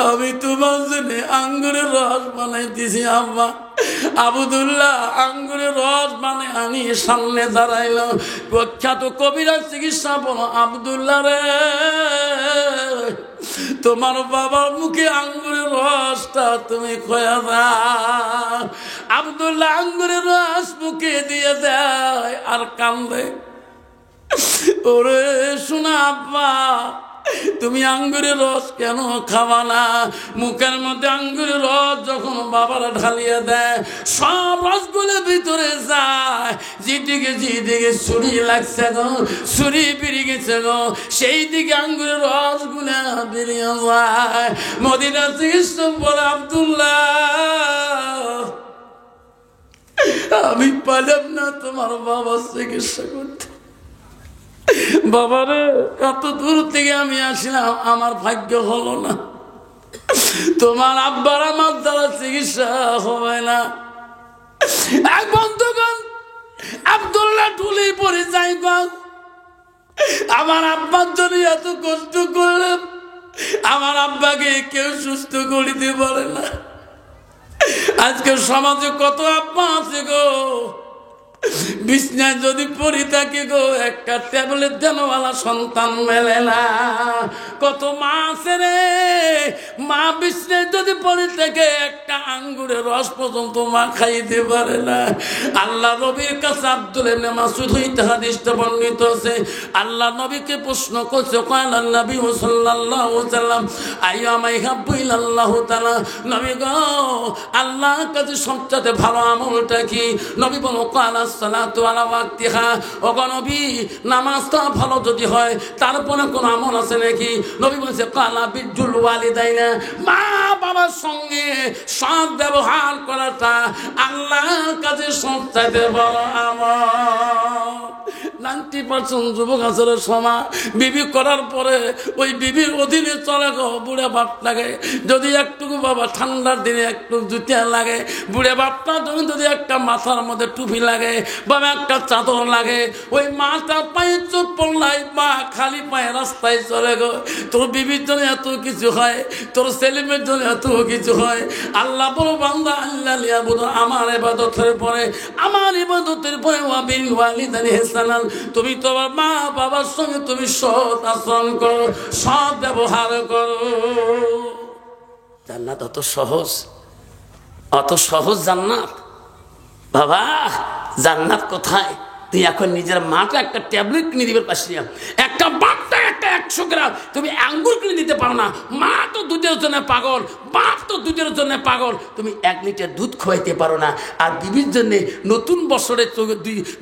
আমি তোমার জন্য আঙ্গুরের রস বানাই দিছি আম্মা। আব্দুল্লাহ আঙ্গুরের রস মানে আনি সামনে দাঁড়াইল। প্রখ্যাত কবিরাজ চিকিৎসা বলো, আব্দুল্লাহ রে, তোমার বাবার মুখে আঙ্গুরের রসটা তুমি খোয়া দাও। আব্দুল্লাহ আঙ্গুরের রস মুখে দিয়ে দেয় আর কান্দে। ওরে শোনা আব্বা, তুমি আঙ্গুরের রস কেন খাবা না? মুখের মধ্যে আঙ্গুরের রস যখন বাবারা ঢালিয়ে দেয়, সব রসগুলো ভিতরে যায়। যেদিকে ছুরি লাগছে গো, ছুরি বেরিয়ে গেছে গো, সেই দিকে আঙ্গুরের রসগুলা বেরিয়ে যায়। মদিনা চিকিৎসক বলে, আব্দুল্লাহ আমি পারলাম না তোমার বাবার চিকিৎসা করতে। বাবারে, এত দূর থেকে আমি আসলাম, আমার ভাগ্য হলো না, তোমার আব্বার আমার দ্বারা চিকিৎসা হবে না। এক বন্ধুগণ, আব্দুল্লাহ ঢুলে পড়ে যাই গো, আমার আব্বার জন্য এত কষ্ট করলাম, আমার আব্বাকে কেউ সুস্থ করিতে পারে না। আজকে সমাজে কত আব্বা আছে গো, বিছনায় যদি পড়ে থাকে গো, একটা ট্যাবলেট দেনওয়ালা সন্তান মেলে না। কত মা আছে রে, মা বিছনে যদি পড়ে থেকে একটা আঙ্গুরের রস পর্যন্ত মা খাইতে পারে না। আল্লাহ নবীর কাছে আব্দুল ইবনে মাসউদ হইতে হাদিসটা বর্ণিত আছে, আল্লাহ নবীকে প্রশ্ন করছে, ক্বালা নবী সাল্লাল্লাহু আলাইহি ওয়াসাল্লাম আইয়ামা ইহাব্বু ইলাল্লাহু তাআলা, নবী গো আল্লাহর কাছে সবচেয়ে ভালো আমলটা কি? নবী বলল ক্বালা সালাতু আলা ওয়াক্তিহা, ও গো নবী নামাজটা ভালো যদি হয় তারপরে কোন আমল আছে নাকি? নবী বলেছে ক্বালা বিররুল ওয়ালিদাইনা, মা বাবার সঙ্গে সৎ ব্যবহার করাটা আল্লাহর কাছে সবচেয়ে বড় আমল। 90% যুবক আসলে সমা বিবি করার পরে ওই বিবির অধীনে চলে গো বুড়ে বাপ লাগে। যদি একটুকু বাবা ঠান্ডার দিনে একটু জুতিয়া লাগে, বুড়ে বাপটা যদি একটা মাথার মধ্যে টুপি লাগে, বাবা একটা চাদর লাগে, ওই মাটা পায়ে চোখ পড়লাই মা খালি পায়ে রাস্তায় চলে গো। তোর বিবির জন্য এত কিছু হয়, তোর সেলিমের জন্য এত কিছু হয়। আল্লাহ বলো বান্দা আল্লাহ লিয়াবুদু, আমার ইবাদতের পরে ওয়াবিল ওয়ালিদাইনি ইহসানান, তুমি তোমার মা বাবার সঙ্গে তুমি সৎ আচরণ করো, সৎ ব্যবহার করো। জান্নাত অত সহজ জান্নাত বাবা। জান্নাত কোথায়? তুই এখন নিজের মাটা একটা ট্যাবলেট কিনে দিবে পাশে, একটা বাপটা একটা 100 গ্রাম তুমি আঙ্গুর কিনে দিতে পারো না। মা তো দুধের জন্য পাগল, বাপ তো দুধের জন্য পাগল, তুমি 1 লিটার দুধ খাওয়াইতে পারো না। আর বিবির জন্য নতুন বছরে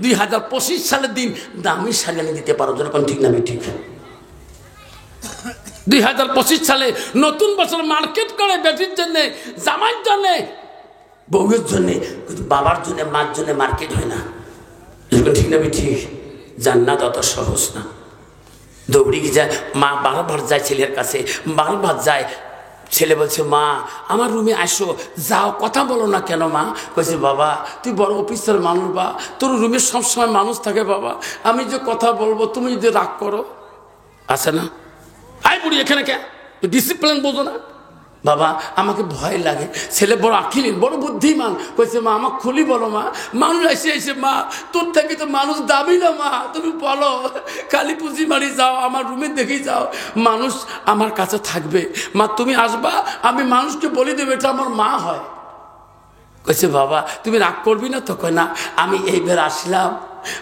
2025 সালের দিন দামি শাড়ি এনে দিতে পারো, যখন ঠিক না ঠিক? 2025 সালে নতুন বছর মার্কেট করে বেটির জন্য, জামাইয়ের জন্য, বউয়ের জন্য, কিন্তু বাবার জন্য মার জন্য মার্কেট হয় না, ঠিক না ঠিক? জান্নাত অত সহজ না। দৌড়ি যায় মা, বারবার যায় ছেলের কাছে, বারবার যায়। ছেলে বলছে মা আমার রুমে আসো, যাও, কথা বলো না কেন মা? কইছে বাবা তুই বড় অফিসার মানুষ, বা তোর রুমে সবসময় মানুষ থাকে বাবা, আমি যে কথা বলবো তুমি যদি রাগ করো, আছে না? আই বুড়ি এখানে কে, ডিসিপ্লিন বোঝো না? বাবা আমাকে ভয় লাগে। ছেলে বড় আখিলিন, বড় বুদ্ধিমান, কইছে মা আমাকে খুলি বলো মা, মানুষ এসে মা তোর থেকে তো মানুষ দাবি না মা, তুমি বলো, খালি পুঁজি মারি যাও, আমার রুমে দেখি যাও, মানুষ আমার কাছে থাকবে মা, তুমি আসবা, আমি মানুষকে বলে দেবো এটা আমার মা হয়। কইছে বাবা তুমি রাগ করবি না তো? কয় না, আমি এইবার আসলাম।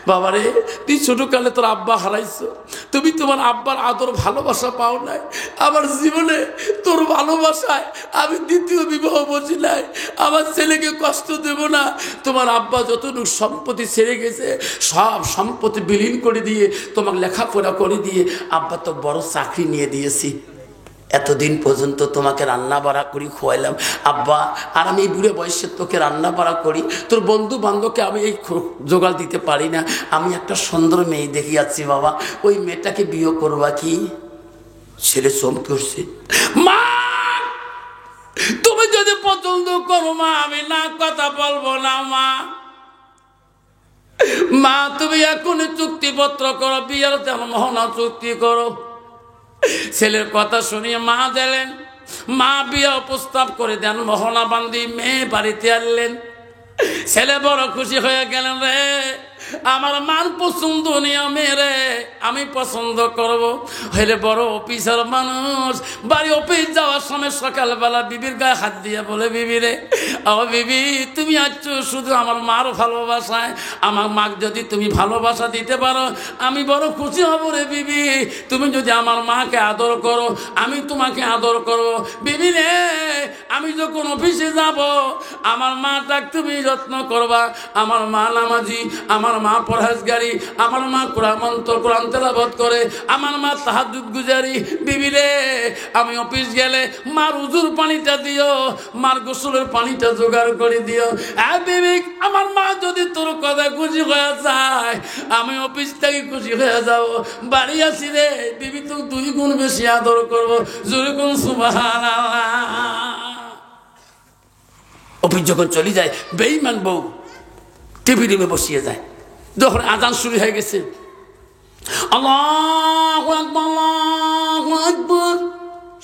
বাবারে তুই ছোটকালে তোর আব্বা হারাইছো, তুমি তোমার আব্বার আদর ভালোবাসা পাও নাই। আমার জীবনে তোর ভালোবাসায় আমি দ্বিতীয় বিবাহ বসি নাই, আমার ছেলেকে কষ্ট দেব না। তোমার আব্বা যতটুকু সম্পত্তি ছেড়ে গেছে সব সম্পত্তি বিলীন করে দিয়ে তোমাকে লেখাপড়া করে দিয়ে আব্বা তো বড় চাকরি নিয়ে দিয়েছি, এতদিন পর্যন্ত তোমাকে রান্না বাড়া করি খোয়াইলাম আব্বা, আর আমি এই বুড়ে বয়সে তোকে রান্না বাড়া করি, তোর বন্ধু বান্ধবকে আমি এই জোগাড় দিতে পারি না, আমি একটা সুন্দর মেয়ে দেখি যাচ্ছি বাবা, ওই মেয়েটাকে বিয়ে করবা কি? ছেলে চমকে উঠছে, মা তুমি যদি পছন্দ করো মা আমি না কথা বলবো না মা, মা তুমি এখনই চুক্তিপত্র করো, বিয়ের তেমন মহনা চুক্তি করো। ছেলের কথা শুনিয়ে মা দিলেন, মা বিয়ে প্রস্তাব করে দেন, মহনা বান্ধি মেয়ে বাড়িতে আনলেন। ছেলে বড় খুশি হয়ে গেলেন, রে আমার মান পছন্দ নিয়মে রে আমি পছন্দ করব। হইলে বড় অফিসার মানুষ, বাড়ি অফিস যাওয়ার সময় সকালবেলা বিবির গায়ে হাত দিয়ে বলে, বিবি রে ও বিবি তুমি আছো শুধু আমার মার ভালোবাসায়, আমার মাকে যদি তুমি ভালোবাসা দিতে পারো আমি বড় খুশি হব রে বিবি। তুমি যদি আমার মাকে আদর করো আমি তোমাকে আদর করব। বিবি রে আমি যখন অফিসে যাব আমার মাটাকে তুমি যত্ন করবা, আমার মা নামাজি, আমার মা পরহেজগারি, আমার মা কোরআন তেলাওয়াত করে, আমার মা তাহাজ্জুদ গুজারি। বিবি রে আমি অফিস গেলে মার উজুর পানিটা দিও, মার গোসলের পানিটা জোগাড় করে দিও। বিবি আমার মা যদি তোর কথা খুশি হয়ে যায় আমি অফিস থেকে খুশি হয়ে যাব, বাড়ি আসি রে বিবি তো 2 গুণ বেশি আদর করবো, জোরে কোন সুবহানাল্লাহ। অফিস যখন চলে যায় বেঈমান বউ টিভি রুমে বসিয়ে যায়, যখন আজান শুরু হয়ে গেছে আল্লাহু আকবার আল্লাহু আকবার,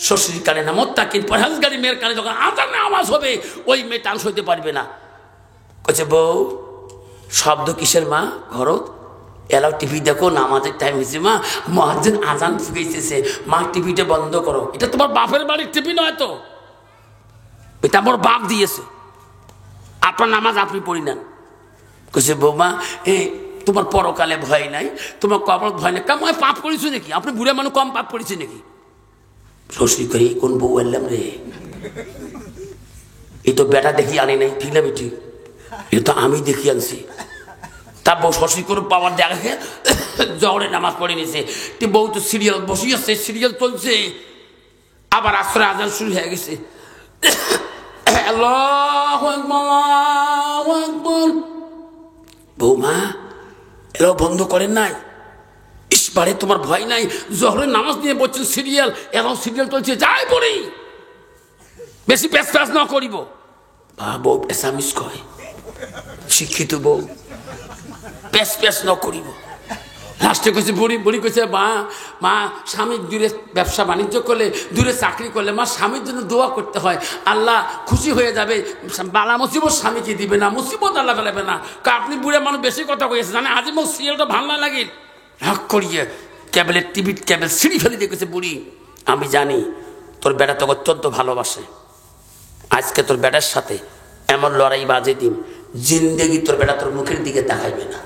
শ্বশুর কানে না মোত্তাকিন পরহেজগারি মেয়ের কানে যখন আজানের আওয়াজ হবে ওই মেয়ে টান সইতে পারবে না। কইছে বউ শব্দ কিসের মা? ঘরত এলাও টিভি দেখো, নামাজের টাইম হয়েছে মা, মুয়াজ্জিন আজান ফুঁকেছে, মা টিভিটা বন্ধ করো। এটা তোমার বাপের বাড়ির টিভি নয় তো, এটা আমার বাপ দিয়েছে, আপনার নামাজ আপনি পড়ি নেন। কইছে বৌমা তোমার পরকালে ভয় নাই, তোমার কবর ভয় নাই, কম পাপ করেছো নাকি? আপনি বুড়ে মানুষ কম পাপ করেছে নাকি? শ্বশুর করে কোন বউ এলাম রে, এই তো বেটা দেখি আনি নাই, ঠিক না বেটি? এ তো আমি দেখি আনছি। তারপর শ্বশুর করে পাওয়ার দেখে জহরে নামাজ পড়ে নিছে, বউ তো সিরিয়াল বসিয়েছে, সিরিয়াল চলছে, আবার আসরে আজান শুরু হয়ে গেছে। বৌমা এরাও বন্ধ করেন নাই? ইসবারে তোমার ভয় নাই? জহরের নামাজ নিয়ে বলছেন সিরিয়াল, এরাও সিরিয়াল চলছে, যাই পড়ি, বেশি প্যাস প্যাস না করিব। বউ পেশামিস কয়, শিক্ষিত বউ, প্যাস প্যাস ন করিব। লাস্টে কইছে বুড়ি, বুড়ি কইছে মা স্বামী দূরে ব্যবসা বাণিজ্য করলে, দূরে চাকরি করলে মা স্বামীর জন্য দোয়া করতে হয়, আল্লাহ খুশি হয়ে যাবে, বালা মুসিবত স্বামীকে দিবে না, মুসিবত আল্লাহ ফেলাবে না। আপনি বুড়ে মানুষ বেশি কথা কইছে, জানে আজ মোর সিরিয়ালটা ভালো না লাগে, রাগ করিয়ে কেবলের টিভির কেবল সিঁড়ি ফেলে দেখেছে। বুড়ি আমি জানি তোর বেটা তোকে অত্যন্ত ভালোবাসে, আজকে তোর বেটার সাথে এমন লড়াই বাজে দিন, জিন্দেগি তোর বেটা তোর মুখের দিকে তাকাইবে না।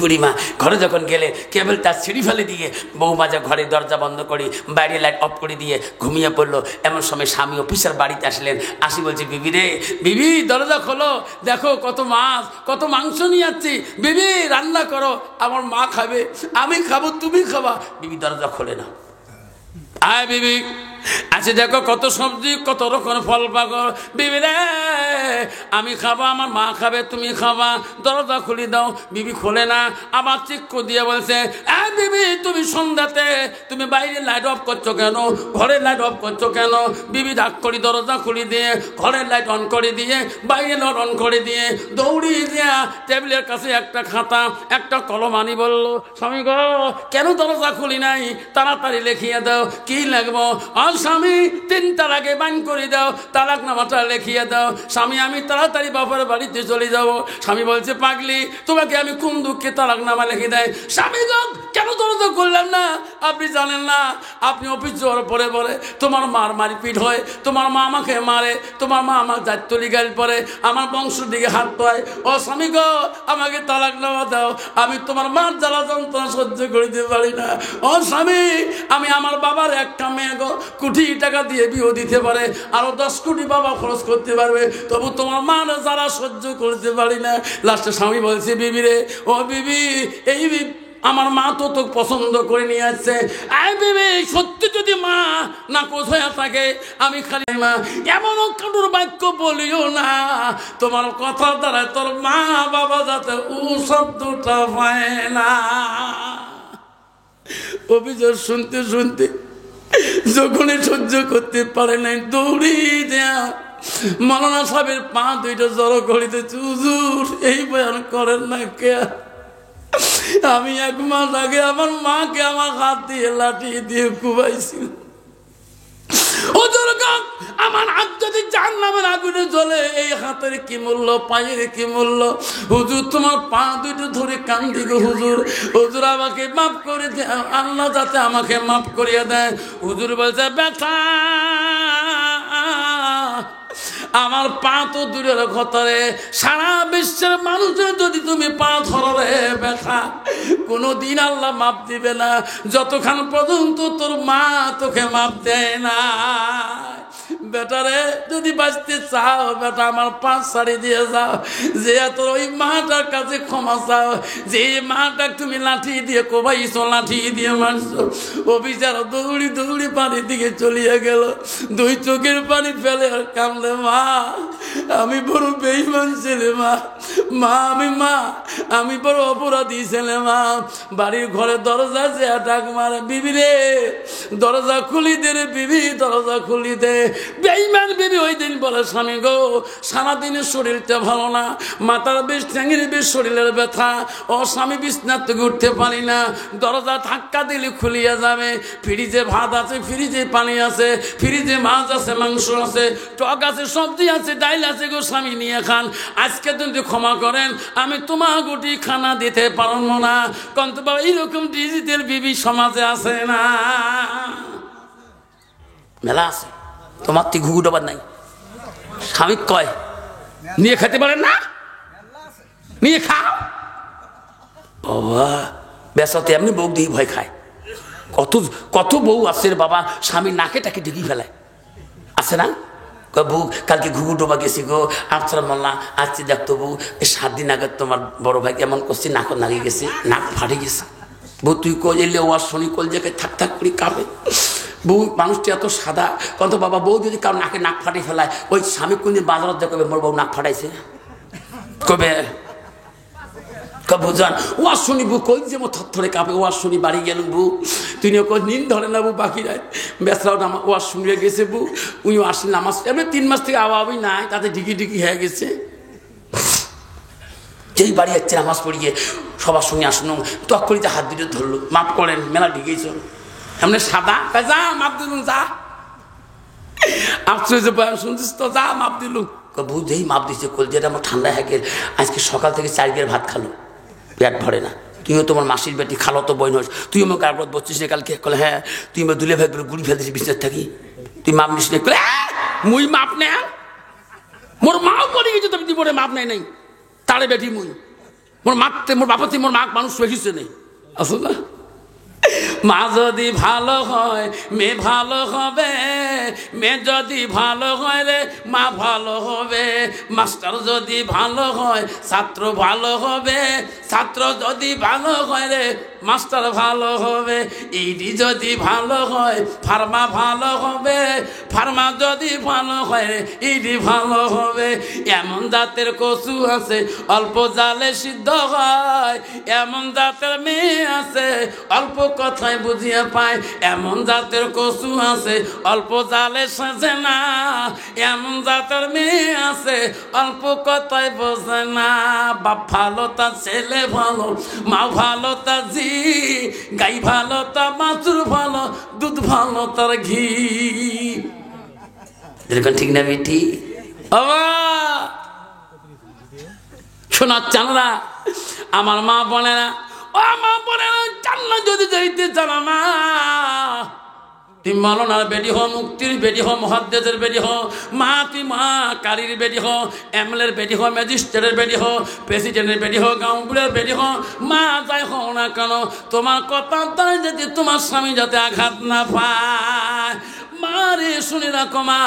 বুড়িমা ঘরে যখন গেলে কেবল তার সিঁড়ি ফেলে দিয়ে বৌমা যা ঘরে দরজা বন্ধ করে বাইরে লাইট অফ করে দিয়ে ঘুমিয়ে পড়লো। এমন সময় স্বামী অফিসার বাড়িতে আসলেন, আসি বলছে বিবি রে, বিবি দরজা খোলো, দেখো কত মাছ কত মাংস নিয়ে যাচ্ছি, বিবি রান্না করো, আমার মা খাবে, আমি খাবো, তুমি খাবা। বিবি দরজা খোলে না। আয় বিবি, আচ্ছা দেখো কত সবজি, কত রকম ফল পাকড়, বিবি রে আমি খাবো, আমার মা খাবে, তুমি খাবা, দরজা খুলে দাও। বিবি খোলে না, আবার চিক্কু দিয়ে বলছে, বিবি তুমি সন্ধ্যাতে তুমি বাইরে লাইট অফ করছো কেন, ঘরের লাইট অফ করছো কেন? বিবি ডাক করি দরজা খুলে দিয়ে ঘরের লাইট অন করে দিয়ে বাইরে লাইট অন করে দিয়ে দৌড়িয়ে দিয়া টেবিলের কাছে একটা খাতা একটা কলম আনি বলল, স্বামী গো কেন দরজা খুলি নাই, তাড়াতাড়ি লিখিয়ে দাও। কি লাগবো? স্বামী 3 তালাকে বান করে দাও, তালাক নামাটা লিখিয়ে দাও। স্বামী আমি তাড়াতাড়ি বাবার বাড়িতে চলে যাব। স্বামী বলছে পাগলি, তোমাকে আমি কোন দুঃখে তালাক নামা লিখে দেয়? স্বামী কেন দরজা করলাম না? আপনি জানেন না, আপনি অফিস যাওয়ার পরে বলে তোমার মার মারপিট হয়, তোমার মা আমাকে মারে, তোমার মা আমার দায়িত্বলি গাল পরে, আমার বংশের দিকে হাত পায়। ও স্বামী গো আমাকে তালাক নামা দাও, আমি তোমার মার জ্বালা যন্ত্রণা সহ্য করিতে পারি না। ও স্বামী আমি আমার বাবার একটা মেয়ে গো কোটি টাকা দিয়ে বিয়ে দিতে পারে, আরো 10 কোটি বাবা খরচ করতে পারবে, তবু তোমার মার যারা সহ্য করতে পারি না। লাস্টে স্বামী বলছে বিবি রে, ও বিবি এই আমার মা তো তোকে পছন্দ করে নিয়ে আসছে, বিবি সত্যি যদি মা না কোথায় থাকে আমি খালি মা এমন কানুর বাক্য বলিও না, তোমার কথার দ্বারা তোর মা বাবা যাতে ও শব্দটা পায় না। অভিযোগ শুনতে শুনতে যখনই সহ্য করতে পারে নাই দৌড়ি দেয়া মৌলানা সাহেবের পা দুইটা জড়ো করিতে, হুজুর এই বয়ান করেন না কে? আমি 1 মাস আগে আমার মাকে আমার হাত দিয়ে লাঠি দিয়ে কুবাইছিল। আমার হাত যদি জাহান্নামের আগুনে জ্বলে, এই হাতের কি মূল্য, পায়ের কি মূল্য? হুজুর তোমার পা দুটো ধরে কান্দি গো হুজুর, হুজুর আমাকে মাফ করে দে, আল্লাহ যাতে আমাকে মাফ করিয়ে দেয়। হুজুর বলছে ব্যথা আমার পা তো দূরের কথা রে, সারা বিশ্বের মানুষের যদি তুমি পা ধরো রে ব্যথা, কোনোদিন আল্লাহ মাপ দিবে না যতক্ষণ পর্যন্ত তোর মা তোকে মাপ দেয় না। বেটারে যদি বাঁচতে চাও বেটা আমার পা ছাড়ি দিয়ে যাও, যে তোর ওই মাটার কাছে ক্ষমা চাও, যে মাটা তুমি লাঠি দিয়ে কোবাইছো, লাঠি দিয়ে মারছো। অফিসার দৌড়ি দৌড়ি পানির দিকে চলিয়ে গেল, 2 চোখের পানি ফেলে আর কামলে, মা আমি বড় বেঈমান ছেলে, মা আমি বড় অপরাধী ছেলে, মা বাড়ির ঘরে দরজা যে ডাক মারে, বিবি রে দরজা খুলি দে রে বিবি, দরজা খুলি দে। বেঈমান বিবি ওই দিন বলে, স্বামী গো সারাদিনের শরীরটা ভালো না, মাথার বেশ ঠ্যাঙের বেশ শরীরের ব্যথা, ও স্বামী বিছনা থেকে উঠতে পারি না, দরজা ধাক্কা দিলে খুলিয়া যাবে, ফ্রিজে ভাত আছে, ফ্রিজে পানি আছে, ফ্রিজে মাছ আছে, মাংস আছে, টক আছে, সবজি আছে, ডাইল আছে গো স্বামী নিয়ে খান, আজকে যদি ক্ষমা করেন আমি তোমার গুটি খানা দিতে পারবো না। কিন্তু বাবা এইরকম ডিজিটাল বিবি সমাজে আছে না? মেলা আছে, তোমার তুই ঘুঘু ডোবার নাই। স্বামী কয় নিয়ে খেতে পারেন না, নিয়ে খাও। বাবা বেসাতে এমনি বউ দিয়ে ভয় খায়। কত কত বউ আছে বাবা, স্বামীর নাকে টাকে ঢেকে ফেলায়, আছে না? বউ কালকে ঘুঘু ডোবা গেছি গো, আফসার মোল্লা আসছি দেখতো বউ, 7 দিন আগে তোমার বড় ভাই কেমন করছি, নাক নাগে গেছে, নাক ফাটে গেছে। বউ তুই কই এলে ওয়ার শনি কল জায়গায় থাক থাক করে কাঁপে। বউ মানুষটি এত সাদা, কত বাবা বউ যদি কারো নাকে নাক ফাটে ফেলায়, ওই স্বামী কোনদিন বাজারত দেখবে মোর বউ নাক ফাটাইছে কবে বুঝান ওয়ার শুনি বউ কই যে থরথরে কাঁপে। ওয়ার শুনি বাড়ি গেল বউ, তুই নিন ধরে না বউ, বাকি রায় বেসরাও ওয়ার শুনিয়ে গেছে বউ, উনিও আসেন নামাজ এমনি 3 মাস থেকে আওয়াবই নাই, তাতে ঢিকি ঢিকি হয়ে গেছে। যেই বাড়ি যাচ্ছে নামাজ পড়িয়ে সবার সঙ্গে আসলো, তক করিতে হাত দিতে ধরলো, মাপ করেন মেলা ঢিকেছ এমনি সাদা, যা মাপ দিলুম যা, আফসোস বয়ান শুনছিস তো, যা মাপ দিলুম। বউ যেই মাপ দিচ্ছে কলজেটা আমার ঠান্ডা হ্যাকের, আজকে সকাল থেকে 4 গের ভাত খালো, পেট ভরে না। তুইও তোমার মাসির বেটি খালো তো বই নস, তুই আমার কারপর বসছিস না কালকে? কলে হ্যাঁ। তুই আমার দুলে ভাই করে গুড়ি ফেলতেছিস বিছনার থাকি, তুই মাপ নিস না? মুই মাপ নে, মোর মাও করে গেছে, তুমি জীবনে মাপ নাই নাই তারে বেটি মুই, মোর মাপতে মোর বাপতে মোর মাক মানুষ রেখিছে নেই, আসল না? মা যদি ভালো হয় মেয়ে ভালো হবে, মেয়ে যদি ভালো হয় রে মা ভালো হবে, মাস্টার যদি ভালো হয় ছাত্র ভালো হবে, ছাত্র যদি ভালো হয় রে মাস্টার ভালো হবে, ইডি যদি ভালো হয় ফার্মা ভালো হবে, ফার্মা যদি ভালো হয় রে ইডি ভালো হবে। এমন জাতের কচু আছে অল্প জালে সিদ্ধ হয়, এমন জাতের মেয়ে আছে অল্প কথায় বুঝিয়ে পায়, এমন জাতের কচু আছে অল্প জালে সাজে না, এমন জাতের মেয়ে আছে অল্প কথায় বোঝে না। বাপ ভালো তা ছেলে ভালো, মা ভালো তা জি, গাই ভালো তা বাছুর ভালো, দুধ ভালো তার ঘি। এরকম ঠিক না বেটি? শোনার চানরা আমার মা বলে না, ও মা বলে না, জান্নাত যদি যাইতে চান না, তুই মাওলানার বেটি হ, মুক্তির বেটি হ, মুহাদ্দিসের বেটি হ, মা তুই মা কারির বেটি হ, এমএলএর বেটি হ, ম্যাজিস্ট্রেটের বেটি হ, প্রেসিডেন্টের বেটি হ, গাঁওগুলোর বেটি হ, মা যাই হও না কেন, তোমার কথা তাই যদি তোমার স্বামী যাতে আঘাত না পায়। মারে শুনে রাখো মা,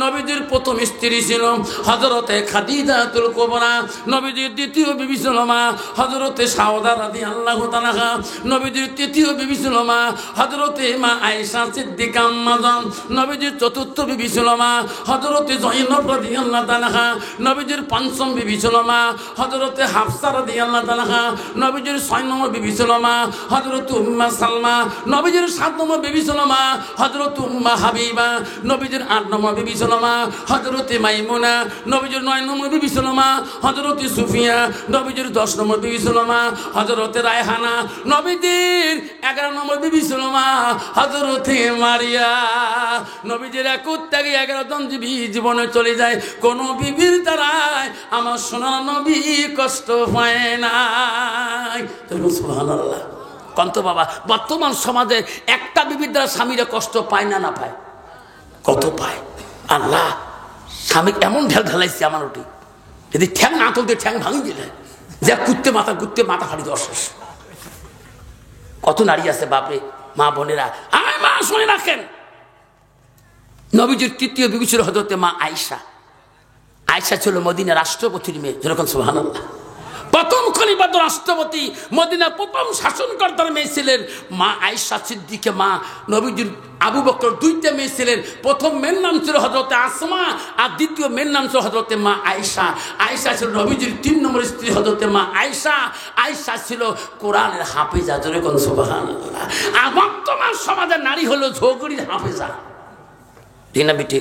নবীজির প্রথম স্ত্রী ছিল হযরতে খাদিজাতুল কুবরা, নবীজির দ্বিতীয় বিবি ছিল মা হযরতে সাউদা রাদিয়াল্লাহু তাআলা, নবীজির তৃতীয় বিবি ছিল মা হযরতে মা আয়েশা সিদ্দিকা আম্মা জান, নবীজির চতুর্থ বিবি ছিল মা হযরতে যায়েনব রাদিয়াল্লাহু তাআলা, নবীজির পঞ্চম বিবি ছিল মা হযরতে হাফসা রাদিয়াল্লাহু তাআলা, নবীজির 6 নম্বর বিবি ছিল মা হযরতে উম্মে সালমা, নবীজির 7 নম্বর বিবি ছিল মা হযরতে উম্মে হাবিবা, নবীজির 8 নম্বর বিবি ছিল মা হযরতে মাইমুনা, নবীজির 9 নম্বর বিবি ছিল মা হযরতে সুফিয়া, নবীজির 10 নম্বর বিবি ছিল মা হযরতে রায়হানা, নবীজির 11 নম্বর বিবি ছিল মা হযরতে মারিয়া। নবীজির একুত্তাগে 11 জন বিবি জীবনে চলে যায়, কোন বিবির দ্বারাই আমার সোনার নবী কষ্ট পায় না। সুবহানাল্লাহ। কন্ত বাবা বর্তমান সমাজে একটা বিবির দ্বারা স্বামীরা কষ্ট পায় না, না পায়? কত পায় আল্লাহ। স্বামী এমন ঢেল ঢেলাইছে আমার ওটি, যদি ঠ্যাং না তুলতে ঠ্যাং ভাঙি দিলে যা কুত্তে মাথা ফাড়ি অশেষ। কত নারী আছে বাপরে। মা বোনেরা আমার মা শুনে রাখেন, নবীজির তৃতীয় বিবি ছিল হযরতে মা আয়েশা। আয়েশা ছিল মদিনা রাষ্ট্রপতির মেয়ে, যেরকম সুবহানাল্লাহ। প্রথম খলিফাতুর রাষ্ট্রপতি মদিনা প্রথম শাসনকর্তার মেয়ে ছিলেন মা আয়েশা সিদ্দিকা মা। নবীজির আবু বকর 2টা মেয়ে ছিলেন, প্রথম মেয়ের নাম ছিল হযরতে আসমা আর দ্বিতীয় মেয়ের নাম ছিল হযরতে মা আয়েশা। আয়েশা ছিল নবীজির 3 নম্বর স্ত্রী হযরতে মা আয়েশা। আয়েশা ছিল কোরআনের হাফেজা, জোরে কোন সুবহানাল্লাহ। আর বর্তমান সমাজের নারী হলো ঝগড়ির হাফেজা, ঠিক না বেটি?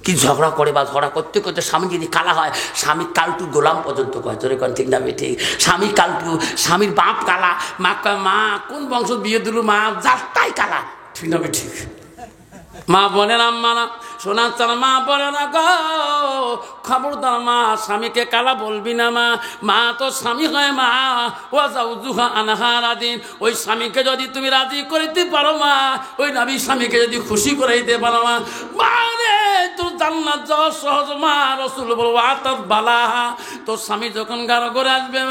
কি ঝগড়া করে বা ঝগড়া করতে করতে স্বামী যদি কালা হয়, স্বামী কালটু গোলাম পর্যন্ত কয়, জোরে কোন ঠিক না বেটি? স্বামী কালটু, স্বামীর বাপ কালা, মা কয় মা কোন বংশ বিয়ে দিল, মা যারটাই কালা, ঠিক না বেটি? মা বলেন আম্মা না শোনার চাল, মা বলে না গো খবরদার মা স্বামীকে কালা বলবি না মা, মা তো স্বামী হয় মা, ও যাউজুহা আনহা রাদিন। ওই স্বামীকে যদি তুমি রাজি করাইতে পারো মা, ওই নবী স্বামীকে যদি খুশি করাইতে পারো মা, মা রে জান্নাত যাওয়া সহজ মা। রাসূল বলবো আতাত বালাহা, তোর স্বামী যখন গারো করে আসবে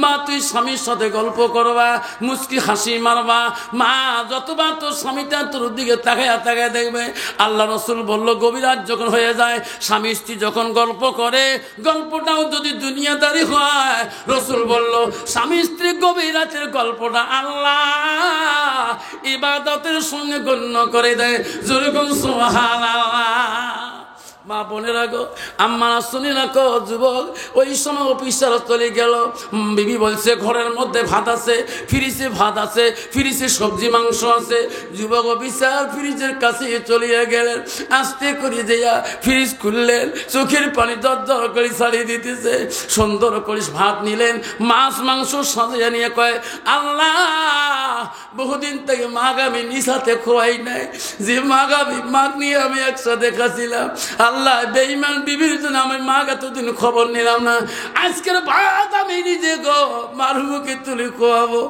মা তুই স্বামীর সাথে গল্প করবা, মুচকি হাসি মারবা মা। যতবার তোর স্বামীটা তোর দিকে তাকায় তাকায় দেখবে। আল্লাহ রাসূল বলল গভীর রাত যখন হয়ে যায়, স্বামী স্ত্রী যখন গল্প করে, গল্পটাও যদি দুনিয়াদারি হয়, রাসূল বলল স্বামী স্ত্রী গভীর রাতের গল্পটা আল্লাহ ইবাদতের সঙ্গে গণ্য করে দেয়। যেরকম সুবহানাল্লাহ। মা বোনেরা গো, আম্মারা শুনি রাখো যুবক, ওই সময় অফিসার চলে গেল। বিবি বলছে ঘরের মধ্যে ভাত আছে, ফ্রিজে ভাত আছে, ফ্রিজে সবজি মাংস আছে। যুবক অফিসার ফ্রিজের কাছে চলিয়ে গেলেন, আস্তে করে যেয়া ফ্রিজ খুললেন, চোখের পানি দরদর করে ছাড়িয়ে দিতেছে। সুন্দর করে ভাত নিলেন, মাছ মাংস সাজিয়ে নিয়ে কয় আল্লাহ বহুদিন থেকে মাগ আমি নিশাতে খোয়াই নাই, যে মাগ আমি মাগ নিয়ে আমি একসাথে খাচ্ছিলাম। আল্লাহ বেঈমান বিবির জন্য আমি মাগ এতদিন খবর নিলাম না, আজকের ভাত আমি নিজে গো মার মুখে তুলে খোয়াবো।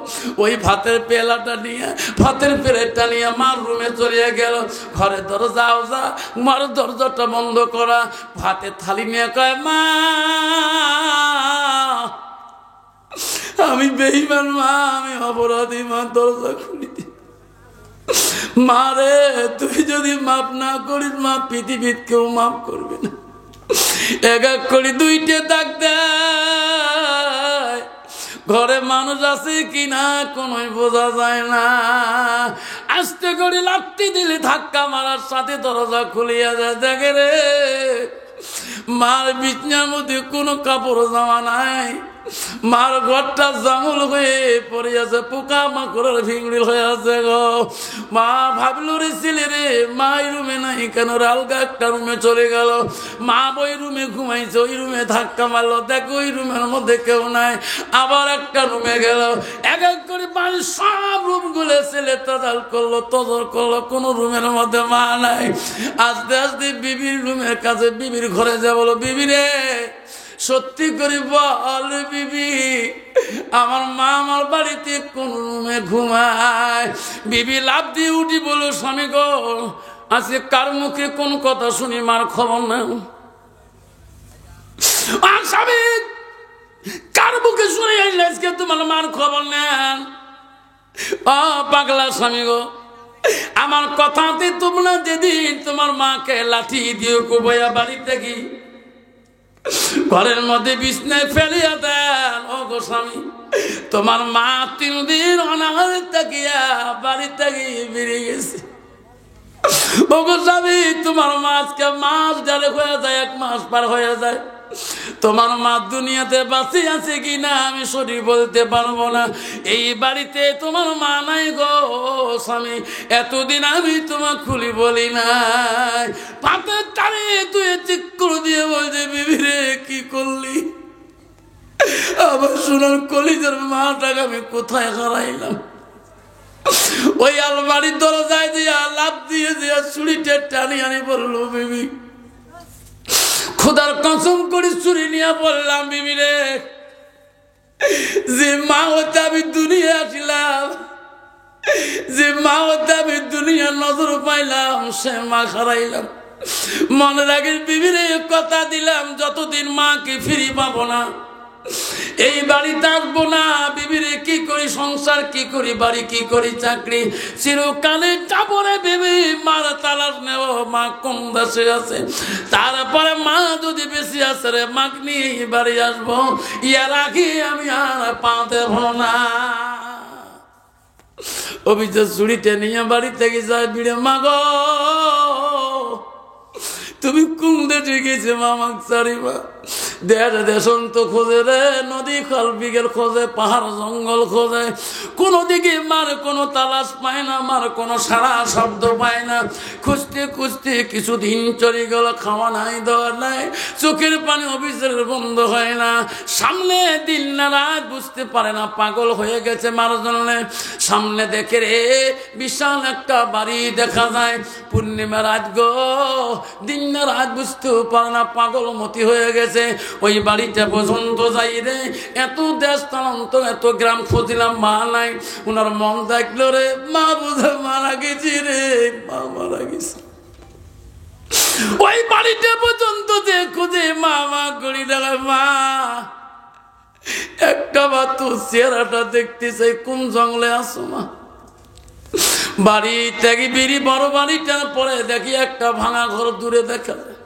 ওই ভাতের পেলাটা নিয়ে, ভাতের প্লেটটা নিয়ে মার রুমে চলে গেল। ঘরে দরজাও যা, মার দরজাটা বন্ধ করা, ভাতের থালি নিয়ে কয় মা আমি বেঈমান মা, আমি অপরাধী মা, দরজা খুলি দি। মা রে তুই যদি মাপ না করিস মা পৃথিবীর কেউ মাপ করবে না। এক এক করে দুইটে দাগ দেয়, ঘরে মানুষ আছে কিনা কোনোই বোঝা যায় না। আস্তে করে লাথি দিলে ধাক্কা মারার সাথে দরজা খুলিয়া যায়, দেখে রে মার বিছনার মধ্যে কোনো কাপড় জামা নাই, মার ঘরটা জামুল হয়ে পড়ে আছে, পোকা মাকড়ের ভিংড়িল হয়ে আছে গো। মা ভাবলো রে ছেলে রে মা এই রুমে নাই কেন, আলগা একটা রুমে চলে গেল। মা ওই রুমে ঘুমাইছে, ওই রুমে ধাক্কা মারলো, দেখো ওই রুমের মধ্যে কেউ নাই। আবার একটা রুমে গেল, এক এক করে বাড়ির সব রুম গুলো ছেলে তদাল করলো, তদর করলো, কোন রুমের মধ্যে মা নাই। আস্তে আস্তে বিবির রুমের কাছে, বিবির ঘরে যা বলো বিবি রে সত্যি করে বল বিবি আমার মা আমার বাড়িতে কোন রুমে ঘুমায়? বিবি লাফ দিয়ে উঠি বলো স্বামী গো আজকে কার মুখে কোন কথা শুনি মার খবর নেই। স্বামী কার মুখে শুনে আসলে আজকে তোমার মার খবর নেন? পাগলা স্বামী গো আমার কথাতে তোমরা যেদিন তোমার মাকে লাঠি দিয়ে কুবাইয়া বাড়িতে কি ঘরের মধ্যে বিছনায় ফেলিয়া দেন, ও গো স্বামী তোমার মা 3 দিন অনাহারে থাকিয়া বাড়ি থেকে বেরিয়ে গেছে। ও গো স্বামী তোমার মা আজকে মাস ডালে হয়ে যায়, 1 মাস পার হয়ে যায়। তোমার মা দুনিয়াতে বাঁচে আছে কিনা আমি সঠিক বলতে পারবো না। এই বাড়িতে তোমার মা নাই গো স্বামী, এতদিন আমি তোমার খুলি বলি নাই। পাতের টানে তুই চিক্কর দিয়ে বলছে বিবি রে কি করলি? আবার সোনার কলিজার মাটাকে আমি কোথায় হারাইলাম? ওই আলমারির দরজায় দিয়া লাফ দিয়ে দিয়া ছুরিটা টানি আনি বললো বিবি খোদার কসম করে চুরি নিয়ে বললাম বিবি রে যে মা হতে আমি দুনিয়া আসিলাম, যে মা হতে আমি দুনিয়া নজর পাইলাম সে মা হারাইলাম। মনে রাখিস বিবি রে কথা দিলাম যতদিন মাকে ফিরি পাবো না এই বাড়িতে আসবো না। বিবিরে কি করি সংসার, কি করি বাড়ি, কি করি চাকরি, চিরকালে যাবো রে বিবি মার তালাশ নেব মা কোন দেশে আছে। তারপরে মা যদি বেশি আছে রে মাকে নিয়ে বাড়ি আসবো, ইয়ার আগে আমি আর পা দেব না। অভিযোগ চুরিতে নিয়ে বাড়ি থেকে যায় বিড়ে মাগো তুমি কোন দেশে গেছে মামাক চারিবা দেশন তো খোঁজে রে, নদী খাল বিঘের খোঁজে, পাহাড় জঙ্গল খোঁজে, কোনো দিকে মার কোনো তালাশ পায় না, মার কোনো সারা শব্দ পায় না। খুঁজতে খুঁজতে কিছুদিন চলে গেল, খাওয়া নাই দেওয়া নাই, চোখের পানি অফিসের বন্ধ হয় না। সামনে দিন না রাত বুঝতে পারে না, পাগল হয়ে গেছে মার জন্য। সামনে দেখে রে বিশাল একটা বাড়ি দেখা যায়, পূর্ণিমা রাত গো, দিন না রাত বুঝতেও পারে না, পাগল মতি হয়ে গেছে। ওই বাড়িটা পর্যন্ত যাই রে, এত দেশ স্থানান্তর এত গ্রাম খুঁজলাম মা নাই। ওনার মন দেখলো রে মা বোধহয় মারা গেছি রে, মা মারা গেছে। ওই বাড়িটা পর্যন্ত যে খুঁজে মা মা করি দেখা মা একটা বার তোর চেহারাটা দেখতে চাই, কোন জঙ্গলে আসো মা? বাড়ি থেকে বেরি বড় বাড়িটার পরে দেখি একটা ভাঙা ঘর দূরে দেখা যায়।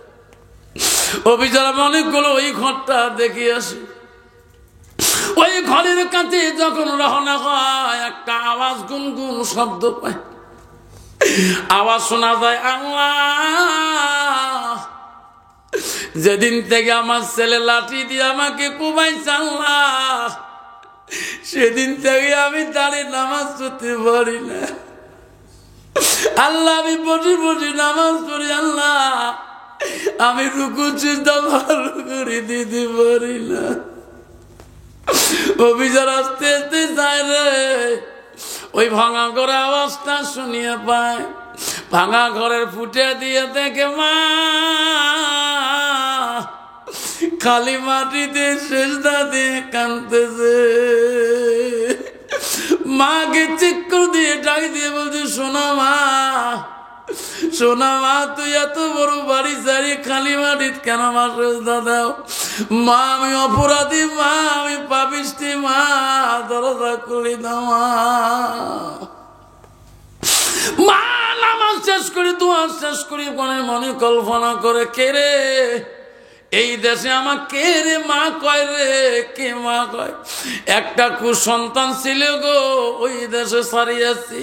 অভিযান মনে করলো ওই ঘরটা দেখে আসি। ওই ঘরের কাছে যখন রওনা হয় একটা আওয়াজ, গুনগুন শব্দ পায়, আওয়াজ শোনা যায় আল্লাহ, যেদিন থেকে আমার ছেলে লাঠি দিয়ে আমাকে কুবাইছে আল্লাহ, সেদিন থেকে আমি দাঁড়িয়ে নামাজ পড়তে পারি না আল্লাহ, আমি বসে বসে নামাজ পড়ি আল্লাহ, আমি রুকু সিজদা ভালো করে দিতে পারি না। অভিযান আস্তে আস্তে যায় রে, ওই ভাঙা ঘরের আওয়াজটা শুনিয়ে পায়, ভাঙা ঘরের ফুটে দিয়ে দেখে মা খালি মাটিতে সেজদা দিয়ে কাঁদতেছে। মাকে চিৎকার দিয়ে ডাক দিয়ে বলছে সোনা মা, সোনা মা, তুই এত বড় বাড়ি সারি খালি মাটিত কেন মা সেজদা দাও? মা আমি অপরাধী, মা আমি পাপিষ্টি, মা দরজা খুলে দাও। মা নামাজ শেষ করে দোয়া শেষ করে মনে মনে কল্পনা করে, কে রে এই দেশে আমার কে রে মা কয় রে, কে মা কয়? একটা কুসন্তান ছিল গো, ওই দেশে সারিয়েছি,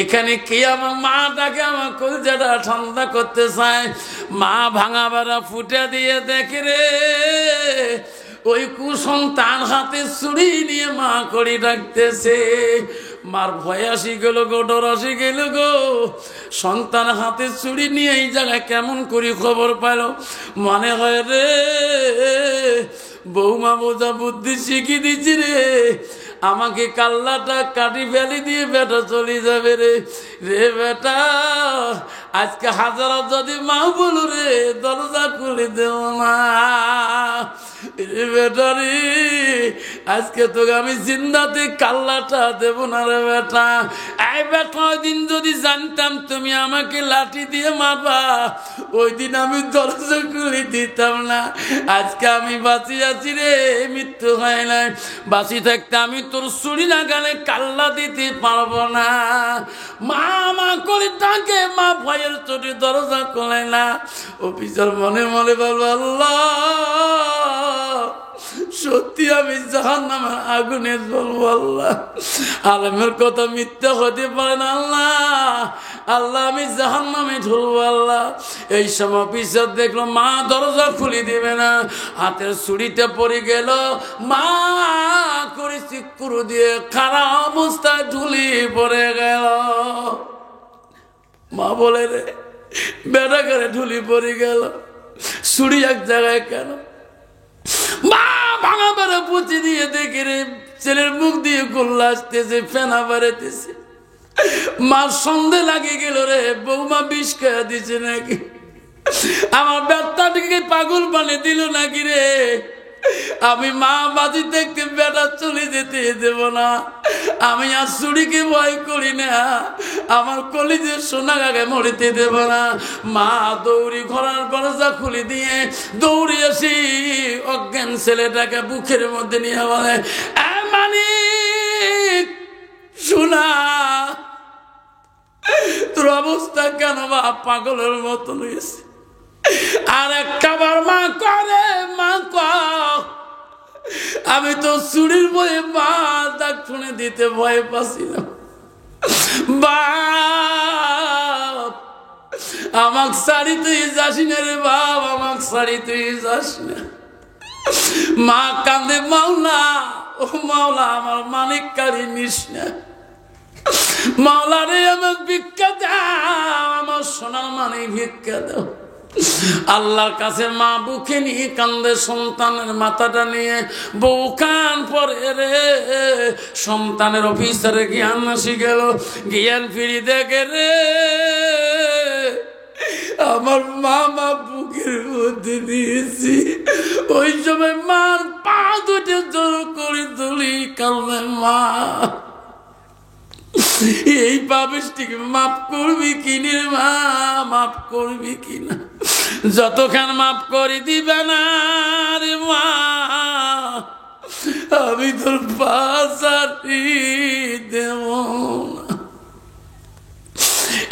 এখানে কে আমার মা ডাকে আমার কলজাটা ঠান্ডা করতে চায়। মা ভাঙা বেড়া ফুটে দিয়ে দেখে রে, ওই কুসন্তান হাতে ছুরি নিয়ে মা করি ডাকতেছে। মার ভয় আসি গেল গো, ডর আসি গেল গো, সন্তান হাতে ছুরি নিয়ে এই জায়গায় কেমন করে খবর পেল? মনে হয় রে বৌমা বোঝা বুদ্ধি শিখিয়ে দিচ্ছি রে, আমাকে কাল্লাটা কাটি ফেলি দিয়ে বেটা চলে যাবে রে। রে বেটা, আজকে হাজারা যদি মা বলো রে দরজা খুলে দেও না রে বেটা রে, আজকে তোকে আমি জিন্দাতে কাল্লাটা দেব না রে বেটা। এই বেটা, ওই দিন যদি জানতাম তুমি আমাকে লাঠি দিয়ে মারবা, ওই দিন আমি দরজা খুলে দিতাম না। আজকে আমি বাঁচি আছি রে, মৃত্যু হয় নাই, বাঁচি থাকতে আমি তোর ছুরি না গালে কাল্লা দিতে পারবো না। মা মা করে ডাকে, মা ভয়ের চোটে দরজা খোলে না। অফিসার মনে মনে বলবো আল্লাহ, সত্যি আমি জাহান্নামের আগুনে জ্বলবো আল্লাহ, আলেমের কথা মিথ্যা হতে পারে না আল্লাহ, আল্লাহ আমি জাহান্নামে ঢুলবো আল্লাহ। এই সময় অফিসার দেখলো মা দরজা খুলে দিবে না, হাতের ছুরিটা পড়ে গেল, মা করে চিকুরু দিয়ে খারাপ অবস্থায় ঢুলি পড়ে গেল। মা বলে রে বেটা করে ঢুলি পড়ে গেল, ছুরি এক জায়গায় কেন? মা ভাঙা বেড়া পুঁচি দিয়ে দেখে রে ছেলের মুখ দিয়ে গোল্লা আসতেছে, ফেনা বেড়াতেছে। মার সন্দেহ লাগে গেল রে, বৌমা বিষ খেয়ে দিছে নাকি, আমার বেটাটিকে পাগল বানিয়ে দিল নাকি রে। আমি মা বাজি দেখতে বেটা চলে যেতে দেব না, আমি আর চুরিকে ভয় করি না, আমার কলিজের সোনা গাকে মরিতে দেব না। মা দৌড়ি ঘোড়ার দরজা খুলে দিয়ে দৌড়ে আসি, অজ্ঞান ছেলেটাকে বুকের মধ্যে নিয়ে বলে, মানিক শোনা, তোর অবস্থা কেন বা পাগলের মতন হয়েছে? আর একটা বার মা করে, মা আমি তো চুরির বয়ে মা ডাক শুনে দিতে ভয় পাচ্ছিলাম। বাপ আমাক শাড়ি তুই যাস না রে বাপ, আমাক শাড়ি তুই যাস না। মা কান্দে, মাওলা ও মাওলা, আমার মানিক কারি নিস না, মাওলা রে আমার ভিক্ষা দাও, আমার সোনার মানিক ভিক্ষা দাও। আল্লাহর কাছে মা বুকে নিয়ে কান্দে, সন্তানের মাথাটা নিয়ে বউ কান পরে রে। সন্তানের অফিসারে জ্ঞান আসি গেল, জ্ঞান ফিরি দেখে রে আমার মা মা বুকের মধ্যে দিয়েছি। ওই সময় মার পা দুটো জোর করে তুলি কান্দে, মা এই পাপিষ্টিকে মাফ করবি কিনে, মা মাফ করবি কিনা? যতক্ষণ মাফ করে দিবে না রে মা, আমি তোর পাশারি দেব না।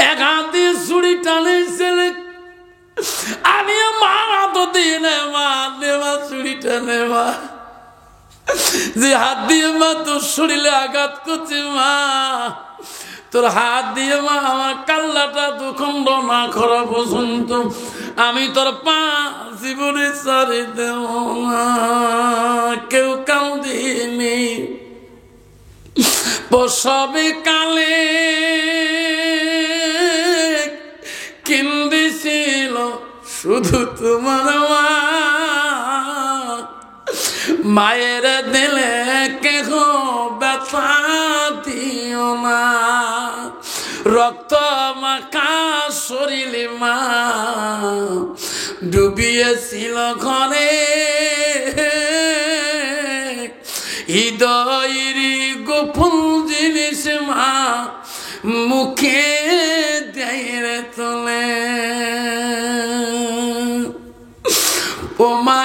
এক হাত দিয়ে ছুরি টানে ছেলে, আমি মারা তো দিয়ে নে মা, নেওয়া ছুরি টানে মা, যে হাত দিয়ে মা তোর শরীরে আঘাত করছে মা, তোর হাত দিয়ে মা আমার কাল্লাটা দুখণ্ড না করা পর্যন্ত আমি তোর পা জীবনে সারি দেব না। কেউ কান্দিনি, প্রসবে কালে কেন্দেছিল শুধু তোমার মা, মায়ের দিলে কেহ ব্যথা দিও না, রক্ত মাখা শরীরে মা ডুবিয়েছিল ঘরে, হৃদয়ের গোপন জিনিস মা মুখে দেয় তোলে। ও মা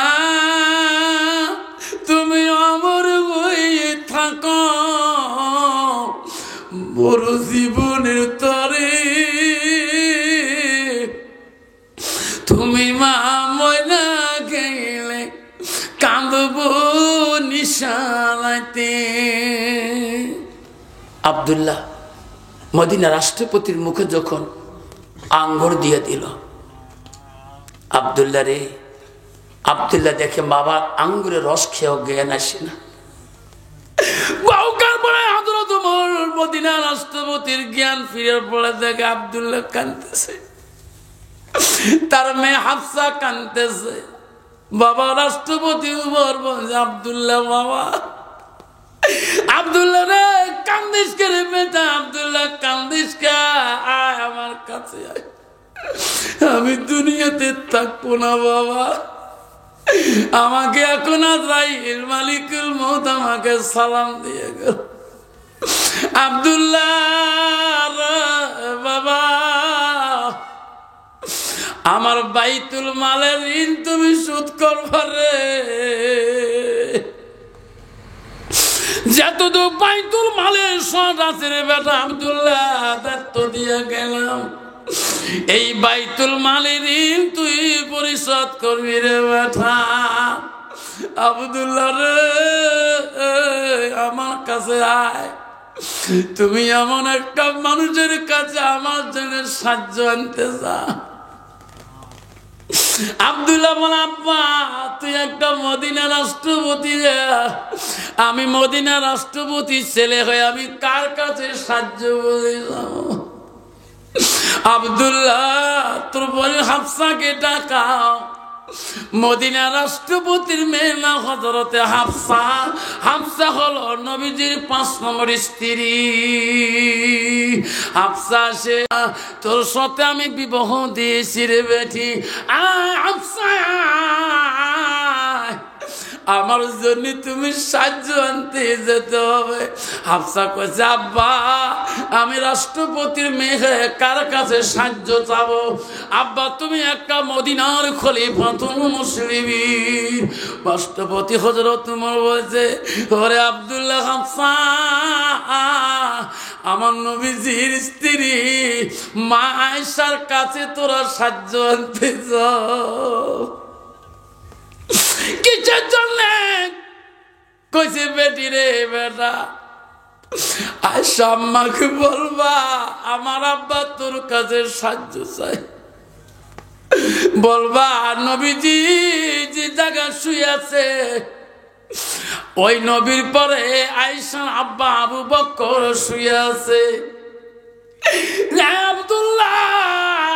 তুমি অমর হয়ে থাকো বড় জীবনের তরে, তুমি মা ময়না গেলে কাঁদব নিশালাতে। আব্দুল্লাহ মদিনা রাষ্ট্রপতির মুখে যখন আঙ্গুর দিয়ে দিল, আব্দুল্লাহ রে, আব্দুল্লাহ দেখে বাবা আঙ্গুরের রস খেয়েও জ্ঞান আসে না। মদিনা রাষ্ট্রপতির জ্ঞান ফিরে পড়ে দেখে আব্দুল্লাহ কাঁদতেছে, তার মেয়ে হাফসা কাঁদতেছে। বাবা রাষ্ট্রপতি উপর বলছে, আব্দুল্লাহ বাবা, আব্দুল্লাহ রে কান্দিস কে রে বেটা, আব্দুল্লাহ কান্দিস কে, আয় আমার কাছে আয়, আমি দুনিয়াতে থাকবো না বাবা, আমাকে এখন আজরাইল মালিকুল মউত আমাকে সালাম দিয়ে গেল। আব্দুল্লাহ বাবা, আমার বাইতুল মালের ঋণ তুমি শোধ করবা রে, যতটুকু বাইতুল মালের শট আছে রে বেটা আব্দুল্লাহ দায়িত্ব দিয়ে গেলাম, এই বাইতুল মালের ঋণ তুই পরিশোধ করবি রে বেটা। আব্দুল্লাহ রে আমার কাছে আয়, তুমি এমন একটা মানুষের কাছে আমার জন্য সাহায্য আনতে যা। আব্দুল্লাহ বলে, আব্বা তুই একটা মদিনা রাষ্ট্রপতি রে, আমি মদিনা রাষ্ট্রপতির ছেলে হয়ে আমি কার কাছে সাহায্য বলে যাব? আব্দুল্লাহ তোর বলে হাফসাকে ডাকাও। মদিনা রাষ্ট্রপতির মেয়ে না হযরতে হাফসা, হাফসা হলো নবীজির 5 নম্বর স্ত্রী। হাফসা সে তোর সাথে আমি বিবাহ দিয়েছি রে বেটি, হাফসা আমার জন্য তুমি সাহায্য আনতে যেতে হবে। হাফসা কইছে, আব্বা আমি রাষ্ট্রপতির মেয়ে কার কাছে সাহায্য চাবো? আব্বা তুমি একটা মদিনার খলিফাতুল মুসলিমিন রাষ্ট্রপতি হযরত ওমর বলছে, ওরে আব্দুল্লাহ হাফসা আমার নবীজির স্ত্রী মা আয়েশার কাছে তোরা সাহায্য আনতে যাও। কিসের জন্য? কইছে বেটি রে বেটা আয়েশা আম্মাকে বলবা আমার আব্বা তোর কাছে সাহায্য চাই, বলবা নবীজি যে জায়গা শুয়ে আছে ওই নবীর পরে আয়েশার আব্বা আবু বকর শুয়ে আছে। আব্দুল্লাহ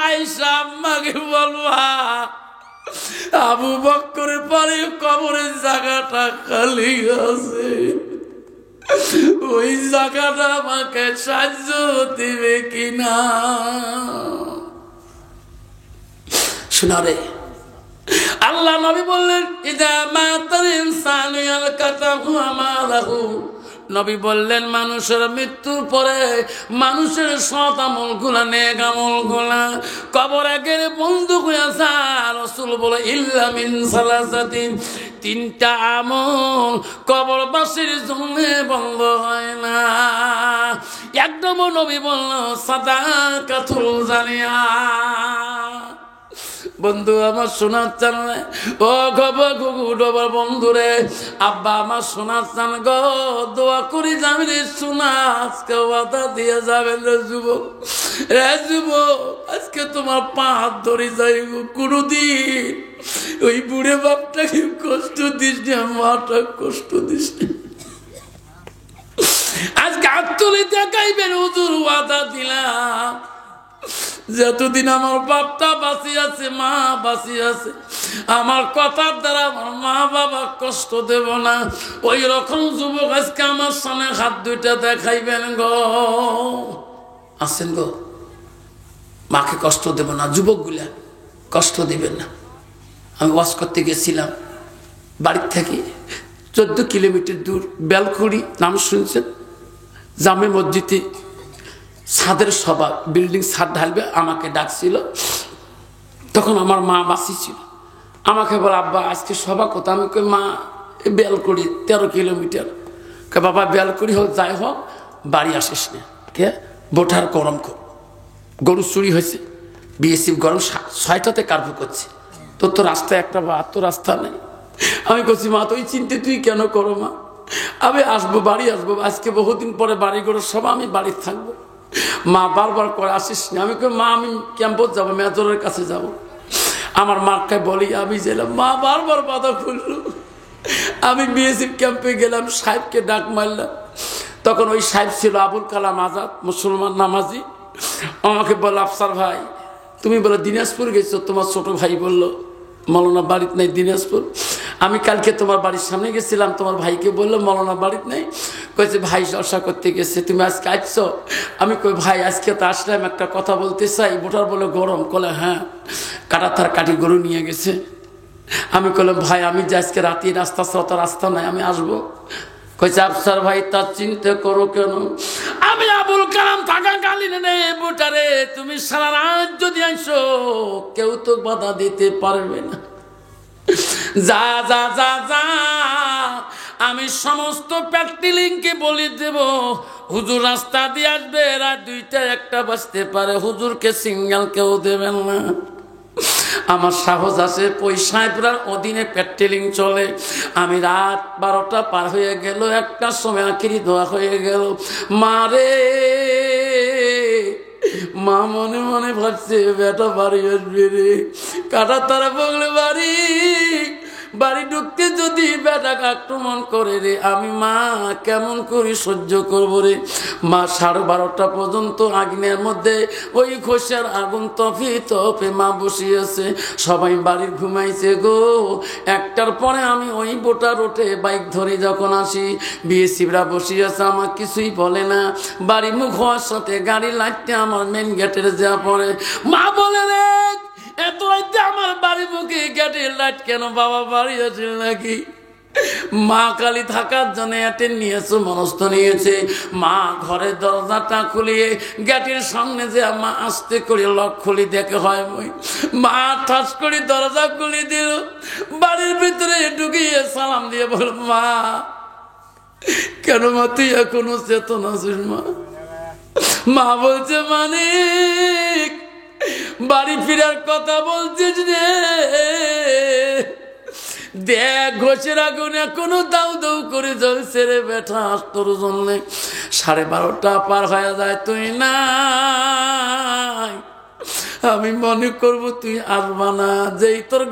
আয়েশা আম্মাকে বলবা আবু বকরের পরে কবরের জায়গাটা খালি আছে, ওই জায়গাটা আমাকে সাহায্য দিবে কিনা। শোনা রে, আল্লাহ নবী বললেন ইদা মাতাল ইনসানু ইয়ালকাতাহু আমালাহু, নবী বললেন মানুষের মৃত্যুর পরে মানুষের সৎ আমল গুলা নেক আমল গুলা কবরে গেলে বন্ধু হয়ে যায়, রাসূল বলে ইল্লা মিন সালাসাতিন, তিনটা আমল কবরবাসীর জন্য বন্ধ হয় না। এক নম্বর নবী বলল সাদাকাতুল জারিয়া। বন্ধু আমার শোনার চান ও ঘুঘু বন্ধুরে, আব্বা আমার শোনার চান গো, দোয়া করি যাবি রে শোনা, আজকে ওয়াদা দিয়ে যাবেন রে যুবক, রে যুবক, আজকে তোমার পা হাত ধরে যাইব, কোনদিন ওই বুড়ে বাপটাকে কষ্ট দিস না, মাটা কষ্ট দিস না। আজকে হাত তুলে দেখাইবেন হুজুর ওয়াদা দিলাম, যতদিন আমার বাপটা বাঁচি আছে, মা বাঁচি আছে, আমার কথার দ্বারা আমার মা বাবা কষ্ট দেব না। ওই রকম যুবক আজকে আমার সামনে হাত দুইটা দেখাইবেন গো, আসেন গো, মাকে কষ্ট দেব না, যুবকগুলা কষ্ট দিবেন না। আমি ওয়াজ করতে গেছিলাম বাড়ির থেকে 14 কিলোমিটার দূর, বেলকুড়ি নাম শুনছেন, জামে মসজিদে ছাদের সভা, বিল্ডিং ছাদ ঢালবে, আমাকে ডাকছিল। তখন আমার মা বাসি ছিল, আমাকে বলে আব্বা আজকে সভা কোথায়? আমি কই মা বেলকুড়ি 13 কিলোমিটার। কে বাবা বেলকুড়ি হোক যাই হোক বাড়ি আসিস না, কে বোঠার গরম গরু চুরি হয়েছে, বিএসএফ গরম 6টাতে কার্ফু করছে, তোর তো রাস্তা একটা বা তো রাস্তা নেই। আমি বলছি মা তুই চিন্তা তুই কেন করো মা, আমি আসবো, বাড়ি আসবো, আজকে বহুদিন পরে বাড়ি করে সব আমি বাড়ি থাকবো। মা বারবার করে আসিস না। আমি কই মা আমি ক্যাম্পত যাবো, মেজরের কাছে যাব। আমার মাকে বলি আমি গেলাম, মা বারবার বাধা খুললো। আমি বিএসএফ ক্যাম্পে গেলাম, সাহেবকে ডাক মারলাম। তখন ওই সাহেব ছিল আবুল কালাম আজাদ, মুসলমান নামাজি। আমাকে বলল আফসার ভাই তুমি বলে দিনাজপুর গেছো, তোমার ছোট ভাই বললো মৌলানা বাড়িতে নেই দিনাজপুর। আমি কালকে তোমার বাড়ির সামনে গেছিলাম, তোমার ভাইকে বললো মৌলানা বাড়িতে নেই, কয়েছে ভাই জলসা করতে গেছে, তুমি আজকে আসছো? আমি কই ভাই আজকে তো আসলাম, একটা কথা বলতে চাই। বোটার বলে গরম, কলে হ্যাঁ, কাটাতার কাটি গরু নিয়ে গেছে। আমি কইলাম ভাই আমি যে আজকে রাতে রাস্তা ছাড়া তো রাস্তা নাই, আমি আসবো। কইছে আফসার ভাই তার চিন্তা করো কেন, আমি আবুল কালাম থাকাকালীন রে বোটারে তুমি সারা রাত যদি আইসো কেউ তো বাধা দিতে পারবে না। যা যা যা যা, আমি সমস্ত প্যাট্রিলিংকে বলে দেব, হুজুর রাস্তা দিয়ে আসবে, রাত 2টা 1টা বাজতে পারে, হুজুরকে সিঙ্গেল কেউ দেবেন না। আমার সাহস আছে, পয়সার অধীনে প্যাট্রিলিং চলে। আমি রাত 12টা পার হয়ে গেল, 1টার সময় আখিরি দোয়া হয়ে গেল। মারে মা মনে মনে ভাবছে বেটা বাড়ি আসবে রে, কাটা তারা বগলে বাড়ি বাড়ি ঢুকতে যদি বেটাকে আক্রমণ করে রে, আমি মা কেমন করে সহ্য করবো রে। মা 12:30 পর্যন্ত আগুনের মধ্যে ওই খোসার আগুন তফে তফে মা বসিয়েছে, সবাই বাড়ির ঘুমাইছে গো। 1টার পরে আমি ওই বোটা রোটে বাইক ধরে যখন আসি, বিএসএফরা বসিয়েছে, আমার কিছুই বলে না। বাড়ি মুখ হওয়ার সাথে গাড়ি লাইটটা আমার মেন গেটের যা পড়ে, মা বলে রে এত রাইতে আমার বাড়ি মুখে গেটের লাইট কেন, বাবা বাড়ি আছে নাকি? মা কালী থাকার জন্য অ্যাটেন্ড নিয়েছে, মনস্থ নিয়েছে। মা ঘরের দরজাটা খুলিয়ে গেটের সামনে যে মা আস্তে করে লক খুলি দেখে হয় মই, মা ঠাস করে দরজা খুলে দিল, বাড়ির ভিতরে ঢুকিয়ে সালাম দিয়ে বল মা কেন মা তুই এখনো চেতন আছিস? মা বলছে মানিক বাড়ি ফিরার কথা বলছিস রে, দেখ ঘষের আগুন এখনো দাউ দাউ করে জ্বলছে রে বেটা, তোর জন্য 12:30 পার হয়ে যায়, তুই নাই। আমি মনে করবো তুই আসবা না, যেই তোর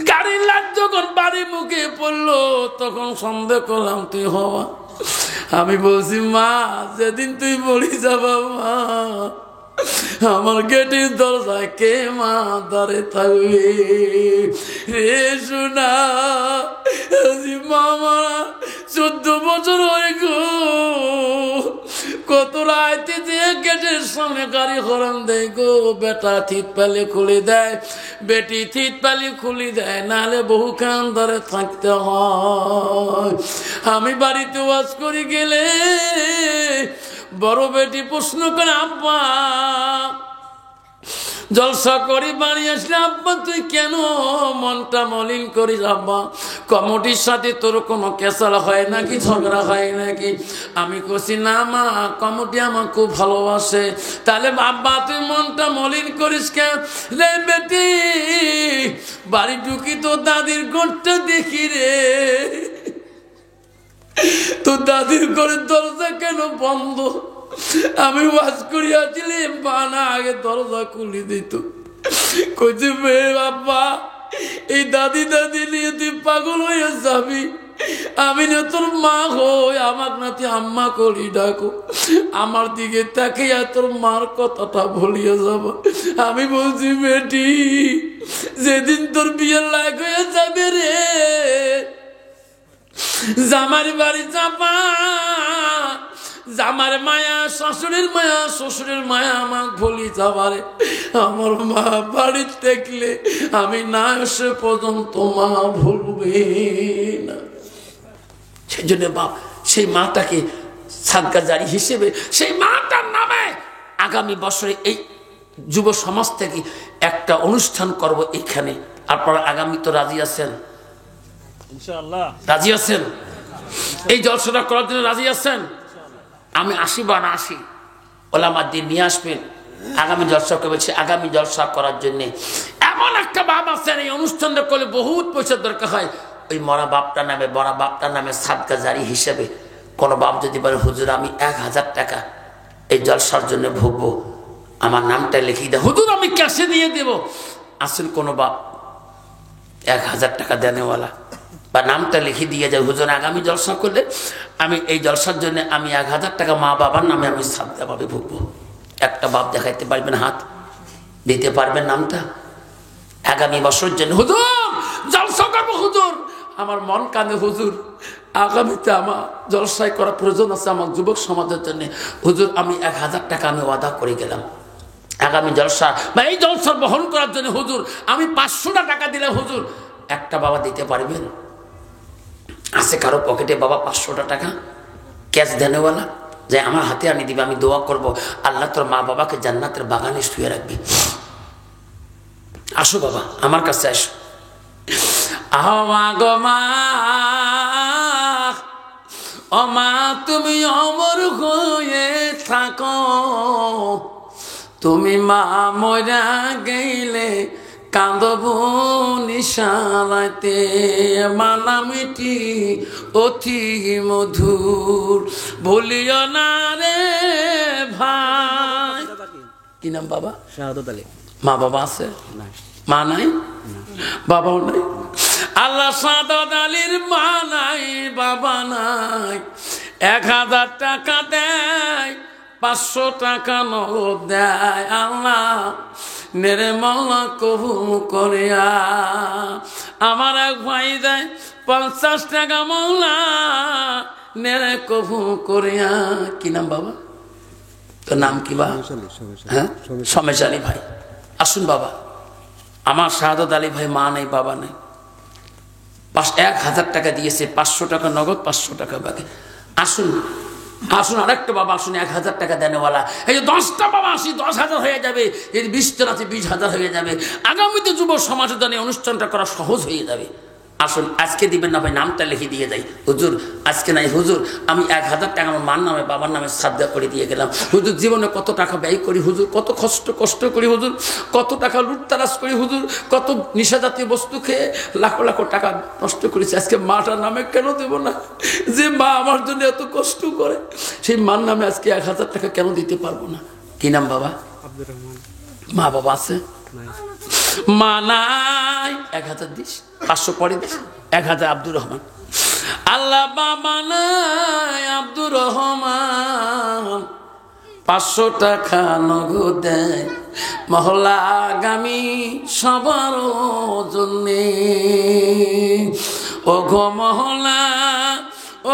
গাড়ির লাইট যখন বাড়ি মুখে পড়লো তখন সন্দেহ করলাম তুই হওয়া। আমি বলছি মা যেদিন তুই বলি যাবা মা, আমার গেটের দরজায় কে মা দাঁড়ে থাকবে রে শোনা? মামা 14 বছর হয়ে গো, কত রাইতে যে গেটের সামনে গাড়ি হরন দেয় গো, বেটা থিত পালে খুলে দেয়, বেটি থিত পালে খুলে দেয়, নাহলে বহু খান ধরে থাকতে হয়। আমি বাড়িতে ওয়াজ করে গেলে বড় বেটি প্রশ্ন করে আব্বা জলসা করি বাড়ি আসলে আব্বা তুই কেন মনটা মলিন করিস আব্বা? কমিটির সাথে তোর কোনো কেসাল হয় নাকি, ঝগড়া হয় নাকি? আমি কইছি না মা, কমিটি আমার খুব ভালোবাসে। তাহলে আব্বা তুই মনটা মলিন করিস কেন? রে বেটি, বাড়ি ঢুকি তো দাদির ঘরটা দেখি রে, তো দাদির ঘরের দরজা কেন বন্ধ? আমি ওয়াজ করিয়াছিলি বানা আগে দরজা খুলি দিত। কইছে মেয়ে বাবা, এই দাদি দাদি নিয়ে তুই পাগল হয়ে যাবি। আমি না তোর মা হই, আমার নাতি আম্মা করি ডাকো, আমার দিকে তাকিয়া তোর মার কথাটা ভুলিয়ে যাব। আমি বলছি বেটি, যেদিন তোর বিয়ের লাগ হয়ে যাবে রে, জামার বাড়ি চাপা, জামার মায়া, শ্বশুরের মায়া, শ্বশুরের মায়া আমার ভুলি যাবারে। আমার মা বাড়ি দেখলে আমি না এসে পর্যন্ত মা ভুলবে না। সেই জন্য বাপ সেই মাটাকে সাদকা জারি হিসেবে সেই মাটার নামে আগামী বছরে এই যুব সমাজ থেকে একটা অনুষ্ঠান করব এখানে। আপনারা আগামী তো রাজি আছেন? ইনশাআল্লাহ রাজি আছেন? এই জলসাটা করার জন্য রাজি আছেন? আমি আসি বা না আসি, ওলামার দিন নিয়ে আসবেন। আগামী জলসাকে বলছি, আগামী জলসা করার জন্য এমন একটা বাপ আছেন, এই অনুষ্ঠানটা করলে বহুত পয়সার দরকার হয়। ওই মরা বাপটার নামে, মরা বাপটার নামে সাদকা জারি হিসেবে কোনো বাপ যদি বলে হুজুর আমি 1000 টাকা এই জলসার জন্য ভুগবো, আমার নামটা লিখিয়ে দেয়, হুজুর আমি ক্যাশে দিয়ে দেব। আসেন কোনো বাপ 1000 টাকা দেনেওয়ালা বা নামটা লিখে দিয়ে যায়, হুজুর আগামী জলসা করলে আমি এই জলসার জন্য আমি 1000 টাকা মা বাবার নামে আমি সাদকা ভাবে ভুগবো। একটা বাপ দেখাইতে পারবেন? হাত দিতে পারবেন নামটা? আগামী বছর জন্য হুজুর জলসা করবো, হুজুর আমার মন কানে, হুজুর আগামীতে আমার জলসায় করার প্রয়োজন আছে আমার যুবক সমাজের জন্য, হুজুর আমি 1000 টাকা আমি ওয়াদা করে গেলাম আগামী জলসা বা এই জলসা বহন করার জন্য, হুজুর আমি 500 টাকা দিলে হুজুর একটা বাবা দিতে পারবেন? আছে কারো পকেটে বাবা 500 টাকা ক্যাশ দেনেওয়ালা? যে আমার হাতে আনি দিবে, আমি দোয়া করব আল্লাহ তোর মা বাবাকে জান্নাতের বাগানে শুয়ে রাখবি। আসো বাবা আমার কাছে আসো। আহমা গো মা, ও মা তুমি অমর হয়ে থাকো, তুমি মা মরা গেলে কাঁদব নিশারাতে, মানামিটি অতি মধুর বলিও না রে ভাই। কি নাম বাবা? শাহাদাত আলী। মা বাবা আছে? মা নাই, বাবাও নাই। আল্লাহ শাহাদাত আলীর মা নাই, বাবা নাই। 1000 টাকা দেয়, 500 টাকা নগদ দেয়। আল্লাহ নেরে মাওলা কবুল করিয়া। আমার এক ভাই দেয় 50 টাকা, মাওলা নেরে কবুল করিয়া। কি নাম বাবা? তোর নাম কি বা? হ্যাঁ সমেশ আলী ভাই। আসুন বাবা, আমার শাহাদাত আলী ভাই মা নেই, বাবা নেই। 1000 টাকা দিয়েছে, 500 টাকা নগদ, 500 টাকা বাকি। আসুন আসুন, আরেকটা বাবা আসুন 1000 টাকা দেনেওয়ালা। এই যে 10টা বাবা আসি 10,000 হয়ে যাবে, এই 20টা আছে 20,000 হয়ে যাবে। আগামীতে যুব সমাজের জন্য অনুষ্ঠানটা করা সহজ হয়ে যাবে। আসুন আজকে দিবেন না ভাই, নামটা লিখে দিয়ে যাই। হুজুর আজকে নাই, হুজুর আমি 1000 টাকা আমার মার নামে বাবার নামে সাদকা করে দিয়ে গেলাম। হুজুর জীবনে কত টাকা ব্যয় করি হুজুর, কত কষ্ট করি হুজুর, কত টাকা লুটতারাজ করি হুজুর, কত নিশাজাতীয় বস্তু খেয়ে লাখো লাখো টাকা নষ্ট করেছি। আজকে মাটার নামে কেন দেব না? যে মা আমার জন্য এত কষ্ট করে, সেই মার নামে আজকে 1000 টাকা কেন দিতে পারবো না? কি নাম বাবা? আব্দুর রহমান। মা বাবা আছে? মা নাই। 1000 দিস, 500 পরে দিস, 1000 আব্দুর রহমান। আল্লাহ বাবা নাই, আব্দুর রহমান 500 টাকা নগদ দেয় মহল্লা আগামী সবার জন্যে। ওগো মহল্লা,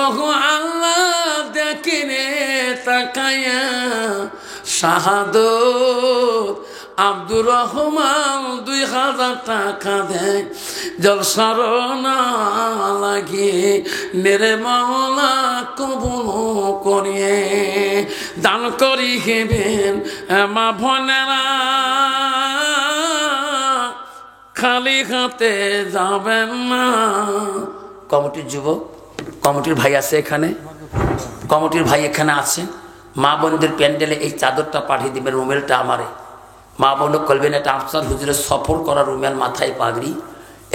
ওগো আল্লাহ দেখিনে তাকায়া শাহাদত আব্দুর রহমান 2000 টাকা দেয় জলসার না লাগে, নেরে মাওলা কবুল করিয়ে দান করি হেবেন মা ভনেরা। খালি হাতে যাবেন না। কমিটির যুবক, কমিটির ভাই আছে এখানে, কমিটির ভাই এখানে আছে, মা বোনদের প্যান্ডেলে এই চাদরটা পাঠিয়ে দিবেন, রুমেলটা আমারে। মা বোনও করবেন এটা আফসার হুজুরের সফর করা রুমেল, মাথায় পাগড়ি,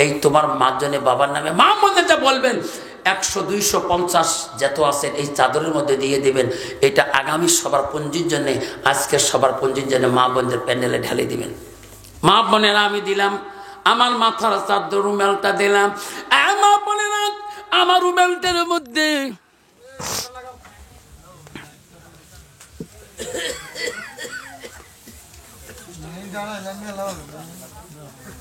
এই তোমার মার জন্য বাবার নামে। মা বোনদেরটা বলবেন 100, 200, 50 যত আছেন এই চাদরের মধ্যে দিয়ে দেবেন। এটা আগামী সবার পঞ্জির জন্য, আজকের সবার পঞ্জির জন্য মা বোনদের প্যান্ডেলে ঢালে দিবেন। মা বোনেরা আমি দিলাম আমার মাথার চাদর, রুমেলটা দিলাম। মা বোনেরা আমার রুমেলটার মধ্যে